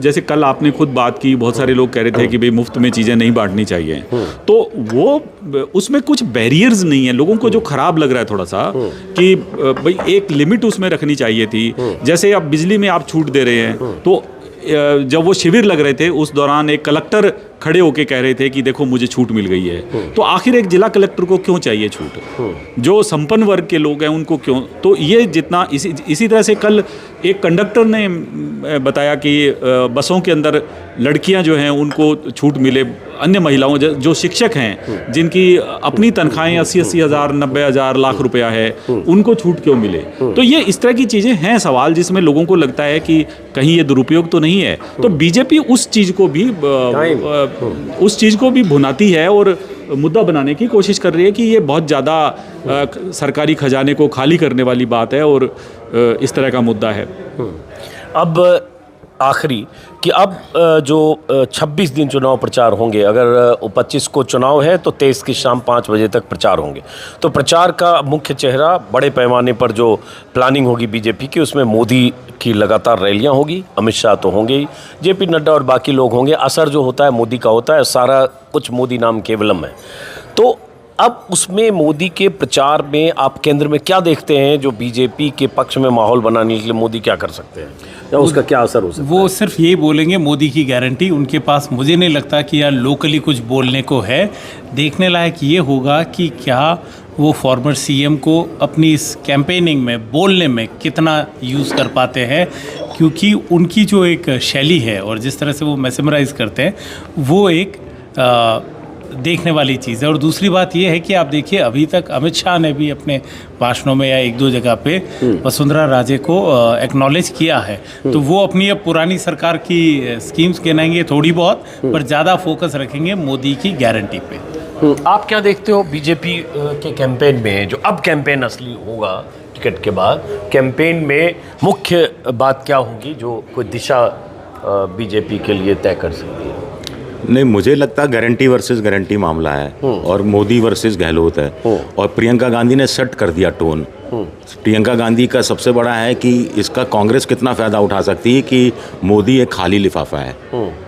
जैसे कल आपने खुद बात की, बहुत सारे लोग कह रहे थे कि भाई मुफ्त में चीज़ें नहीं बांटनी चाहिए, तो वो उसमें कुछ बैरियर्स नहीं है। लोगों को जो ख़राब लग रहा है थोड़ा सा कि भाई एक लिमिट उसमें रखनी चाहिए थी। जैसे अब बिजली में आप छूट दे रहे हैं, तो जब वो शिविर लग रहे थे उस दौरान एक कलेक्टर खड़े होके कह रहे थे कि देखो मुझे छूट मिल गई है, तो आखिर एक जिला कलेक्टर को क्यों चाहिए छूट? जो संपन्न वर्ग के लोग हैं उनको क्यों? तो ये जितना इसी तरह से कल एक कंडक्टर ने बताया कि बसों के अंदर लड़कियां जो हैं उनको छूट मिले, अन्य महिलाओं जो शिक्षक हैं जिनकी अपनी तनख्वाहें 80-80 हज़ार 90 हज़ार लाख रुपया है, उनको छूट क्यों मिले? तो ये इस तरह की चीज़ें हैं सवाल जिसमें लोगों को लगता है कि कहीं ये दुरुपयोग तो नहीं है। तो बीजेपी उस चीज़ को भी भुनाती है और मुद्दा बनाने की कोशिश कर रही है कि ये बहुत ज़्यादा सरकारी खजाने को खाली करने वाली बात है और इस तरह का मुद्दा है। अब आखिरी कि अब जो 26 दिन चुनाव प्रचार होंगे, अगर 25 को चुनाव है तो 23 की शाम 5 बजे तक प्रचार होंगे, तो प्रचार का मुख्य चेहरा बड़े पैमाने पर जो प्लानिंग होगी बीजेपी की, उसमें मोदी की लगातार रैलियां होगी, अमित शाह तो होंगे ही, जेपी नड्डा और बाकी लोग होंगे। असर जो होता है मोदी का होता है, सारा कुछ मोदी नाम केवलम है। तो अब उसमें मोदी के प्रचार में आप केंद्र में क्या देखते हैं जो बीजेपी के पक्ष में माहौल बनाने के लिए मोदी क्या कर सकते हैं, या उसका क्या असर हो सकता है? वो सिर्फ यही बोलेंगे मोदी की गारंटी उनके पास, मुझे नहीं लगता कि यार लोकली कुछ बोलने को है। देखने लायक ये होगा कि क्या वो फॉर्मर सीएम को अपनी इस कैंपेनिंग में बोलने में कितना यूज़ कर पाते हैं, क्योंकि उनकी जो एक शैली है और जिस तरह से वो मैसेमराइज करते हैं वो एक देखने वाली चीज़ है। और दूसरी बात ये है कि आप देखिए अभी तक अमित शाह ने भी अपने भाषणों में या एक दो जगह पे वसुंधरा राजे को एक्नॉलेज किया है, तो वो अपनी अब पुरानी सरकार की स्कीम्स गिनाएंगे थोड़ी बहुत, पर ज़्यादा फोकस रखेंगे मोदी की गारंटी पे। आप क्या देखते हो बीजेपी के कैंपेन में, जो अब कैंपेन असली होगा टिकट के बाद, कैंपेन में मुख्य बात क्या होगी जो कोई दिशा बीजेपी के लिए तय कर सकती है? नहीं, मुझे लगता है गारंटी वर्सेस गारंटी मामला है और मोदी वर्सेस गहलोत है। और प्रियंका गांधी ने सेट कर दिया टोन। प्रियंका गांधी का सबसे बड़ा है कि इसका कांग्रेस कितना फ़ायदा उठा सकती है कि मोदी एक खाली लिफाफा है।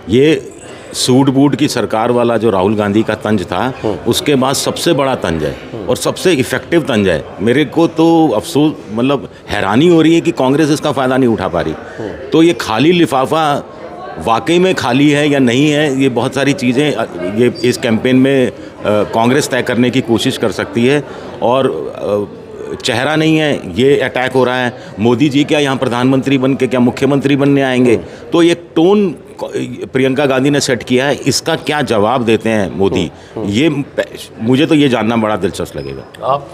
ये सूट बूट की सरकार वाला जो राहुल गांधी का तंज था, उसके बाद सबसे बड़ा तंज है और सबसे इफेक्टिव तंज है। मेरे को तो अफसोस, मतलब हैरानी हो रही है कि कांग्रेस इसका फ़ायदा नहीं उठा पा रही। तो ये खाली लिफाफा वाकई में खाली है या नहीं है, ये बहुत सारी चीज़ें ये इस कैंपेन में कांग्रेस तय करने की कोशिश कर सकती है। और चेहरा नहीं है, ये अटैक हो रहा है, मोदी जी क्या यहाँ प्रधानमंत्री बन के क्या मुख्यमंत्री बनने आएंगे? तो ये टोन प्रियंका गांधी ने सेट किया है, इसका क्या जवाब देते हैं मोदी, ये मुझे तो ये जानना बड़ा दिलचस्प लगेगा। आप?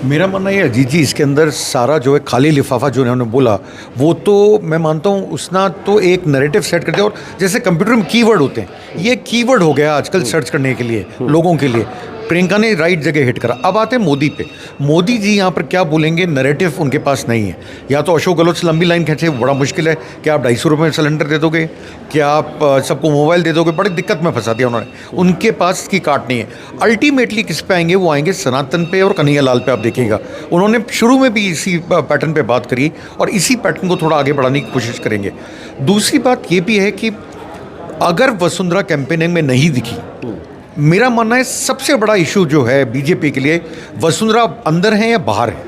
मेरा मानना ये अजीत जी, इसके अंदर सारा जो है खाली लिफाफा जो उन्होंने बोला, वो तो मैं मानता हूँ उसना तो एक नैरेटिव सेट कर दिया। और जैसे कंप्यूटर में कीवर्ड होते हैं, ये कीवर्ड हो गया आजकल सर्च करने के लिए लोगों के लिए। प्रियंका ने राइट जगह हिट करा। अब आते हैं मोदी पे। मोदी जी यहाँ पर क्या बोलेंगे, नैरेटिव उनके पास नहीं है। या तो अशोक गहलोत से लंबी लाइन खींचे, बड़ा मुश्किल है। क्या आप 250 रुपये में सिलेंडर दे दोगे? क्या आप सबको मोबाइल दे दोगे? बड़ी दिक्कत में फंसा दिया उन्होंने। उनके पास इसकी काट नहीं है। अल्टीमेटली किस पे आएंगे? वो आएंगे सनातन पे और कन्हैया लाल पे। आप देखिएगा उन्होंने शुरू में भी इसी पैटर्न पे बात करी और इसी पैटर्न को थोड़ा आगे बढ़ाने की कोशिश करेंगे। दूसरी बात ये भी है कि अगर वसुंधरा कैंपेनिंग में नहीं दिखी, मेरा मानना है सबसे बड़ा इशू जो है बीजेपी के लिए, वसुंधरा अंदर है या बाहर है,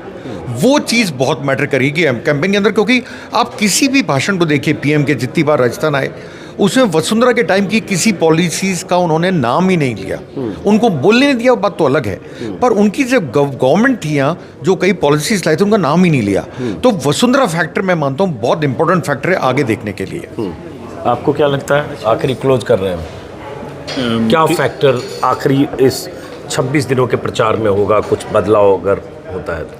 वो चीज़ बहुत मैटर करेगी कैंपेन के अंदर। क्योंकि आप किसी भी भाषण को देखिए, पीएम के जितनी बार राजस्थान आए, उसमें वसुंधरा के टाइम की किसी पॉलिसीज़ का उन्होंने नाम ही नहीं लिया, उनको बोलने नहीं दिया, बात तो अलग है, पर उनकी जब गवर्नमेंट थी यहाँ जो कई पॉलिसीज़ लाई थे उनका नाम ही नहीं लिया। तो वसुंधरा फैक्टर मैं मानता हूँ बहुत इंपॉर्टेंट फैक्टर है आगे देखने के लिए। आपको क्या लगता है? आखिरी क्लोज कर रहे हैं, क्या फैक्टर आखिरी इस 26 दिनों के प्रचार में होगा? कुछ बदलाव अगर होता है तो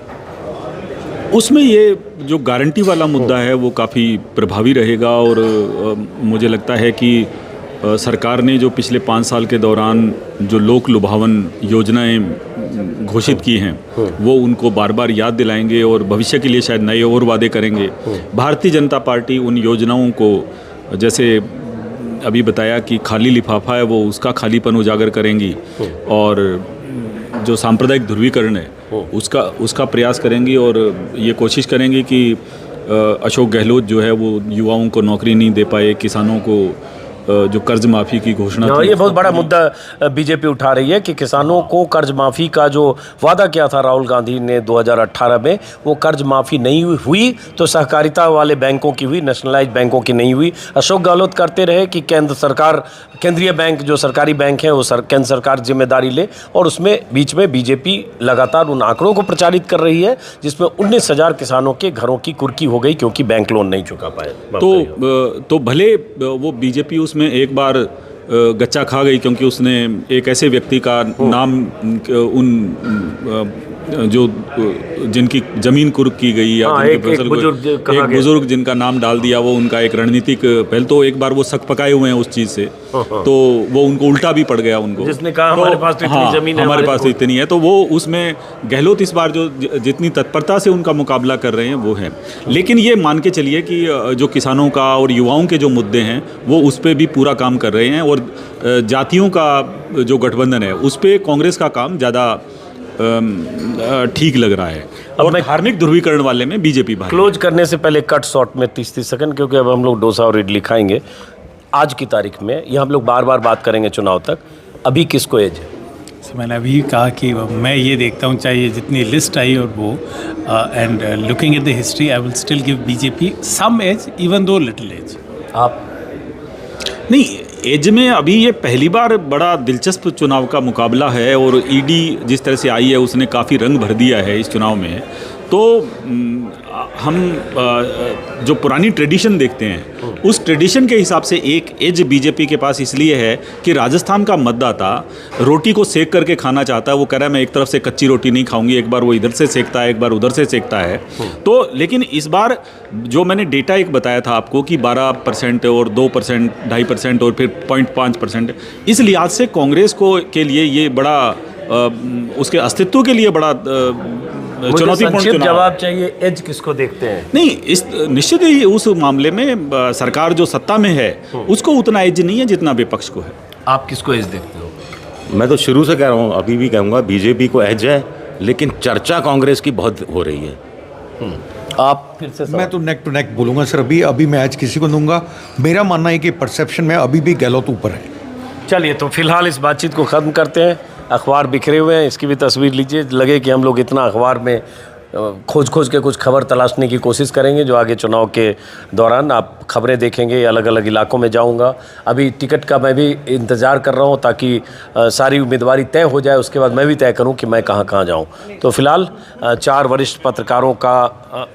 उसमें ये जो गारंटी वाला मुद्दा है वो काफ़ी प्रभावी रहेगा। और मुझे लगता है कि सरकार ने जो पिछले 5 साल के दौरान जो लोक लुभावन योजनाएं घोषित की हैं वो उनको बार बार याद दिलाएंगे और भविष्य के लिए शायद नए और वादे करेंगे। भारतीय जनता पार्टी उन योजनाओं को, जैसे अभी बताया कि खाली लिफाफा है, वो उसका खालीपन उजागर करेंगी, और जो सांप्रदायिक ध्रुवीकरण है उसका प्रयास करेंगी, और ये कोशिश करेंगी कि अशोक गहलोत जो है वो युवाओं को नौकरी नहीं दे पाए, किसानों को जो कर्ज माफ़ी की घोषणा थी। ये बहुत बड़ा मुद्दा बीजेपी उठा रही है कि किसानों को कर्ज माफ़ी का जो वादा किया था राहुल गांधी ने 2018 में, वो कर्ज माफ़ी नहीं हुई तो सहकारिता वाले बैंकों की हुई, नेशनलाइज्ड बैंकों की नहीं हुई। अशोक गहलोत करते रहे कि केंद्रीय बैंक जो सरकारी बैंक हैं वो केंद्र सरकार जिम्मेदारी ले, और उसमें बीच में बीजेपी लगातार उन आंकड़ों को प्रचारित कर रही है जिसमें 19,000 किसानों के घरों की कुर्की हो गई क्योंकि बैंक लोन नहीं चुका पाए। तो भले वो बीजेपी उसमें एक बार गच्चा खा गई, क्योंकि उसने एक ऐसे व्यक्ति का नाम जिनकी जमीन कुर्क की गई या एक बुजुर्ग जिनका नाम डाल दिया, वो उनका एक रणनीतिक पहल, तो एक बार वो सक पकाए हुए हैं उस चीज़ से, तो वो उनको उल्टा भी पड़ गया उनको, जिसने कहा हमारे पास तो इतनी जमीन है, हमारे पास तो इतनी है। तो वो उसमें गहलोत इस बार जो जितनी तत्परता से उनका मुकाबला कर रहे हैं वो है। लेकिन ये मान के चलिए कि जो किसानों का और युवाओं के जो मुद्दे हैं वो उस पर भी पूरा काम कर रहे हैं, और जातियों का जो गठबंधन है उस पर कांग्रेस का काम ज़्यादा ठीक लग रहा है। और धार्मिक ध्रुवीकरण वाले में बीजेपी भाई। क्लोज करने से पहले कट शॉर्ट में 30 सेकंड, क्योंकि अब हम लोग डोसा और इडली खाएंगे। आज की तारीख में ये हम लोग बार बार बात करेंगे चुनाव तक, अभी किसको एज है? मैंने अभी कहा कि मैं ये देखता हूँ, चाहे जितनी लिस्ट आई और वो, and looking at the history, I will still give BJP some edge, even though little edge. आप नहीं, एज में अभी ये पहली बार बड़ा दिलचस्प चुनाव का मुकाबला है, और ईडी जिस तरह से आई है उसने काफ़ी रंग भर दिया है इस चुनाव में। तो हम जो पुरानी ट्रेडिशन देखते हैं उस ट्रेडिशन के हिसाब से एक एज बीजेपी के पास इसलिए है कि राजस्थान का मतदाता रोटी को सेक करके खाना चाहता है। वो कह रहा है मैं एक तरफ से कच्ची रोटी नहीं खाऊंगी, एक बार वो इधर से सेकता है, एक बार उधर से सेकता है। तो लेकिन इस बार जो मैंने डेटा एक बताया था आपको कि 12% और 2%, 2.5% और फिर 0.5%, इस लिहाज से कांग्रेस को के लिए ये बड़ा उसके अस्तित्व के लिए बड़ा चुनौतीपूर्ण जवाब चाहिए। एज किसको देखते हैं? नहीं, इस निश्चित ही उस मामले में सरकार जो सत्ता में है उसको उतना एज नहीं है जितना विपक्ष को है। आप किसको एज देखते हो? मैं तो शुरू से कह रहा हूँ, अभी भी कहूँगा बीजेपी को एज है, लेकिन चर्चा कांग्रेस की बहुत हो रही है। आप फिर से? मैं तो नेक टू नेक बोलूँगा सर। अभी मैं आज किसी को दूंगा। मेरा मानना है कि परसेप्शन में अभी भी गहलोत ऊपर है। चलिए, तो फिलहाल इस बातचीत को ख़त्म करते हैं। अखबार बिखरे हुए हैं, इसकी भी तस्वीर लीजिए। लगे कि हम लोग इतना अखबार में खोज के कुछ खबर तलाशने की कोशिश करेंगे जो आगे चुनाव के दौरान आप खबरें देखेंगे। अलग अलग इलाकों में जाऊंगा। अभी टिकट का मैं भी इंतज़ार कर रहा हूं ताकि सारी उम्मीदवारी तय हो जाए, उसके बाद मैं भी तय करूं कि मैं कहां कहां जाऊं। तो फिलहाल 4 वरिष्ठ पत्रकारों का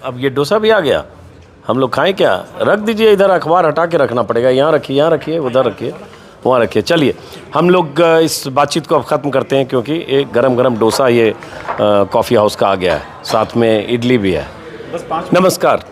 अब ये डोसा भी आ गया। हम लोग खाएँ क्या? रख दीजिए इधर, अखबार हटा के रखना पड़ेगा। यहाँ रखिए, उधर रखिए, वहाँ रखिए। चलिए, हम लोग इस बातचीत को अब ख़त्म करते हैं क्योंकि एक गरम डोसा ये कॉफ़ी हाउस का आ गया है, साथ में इडली भी है। नमस्कार।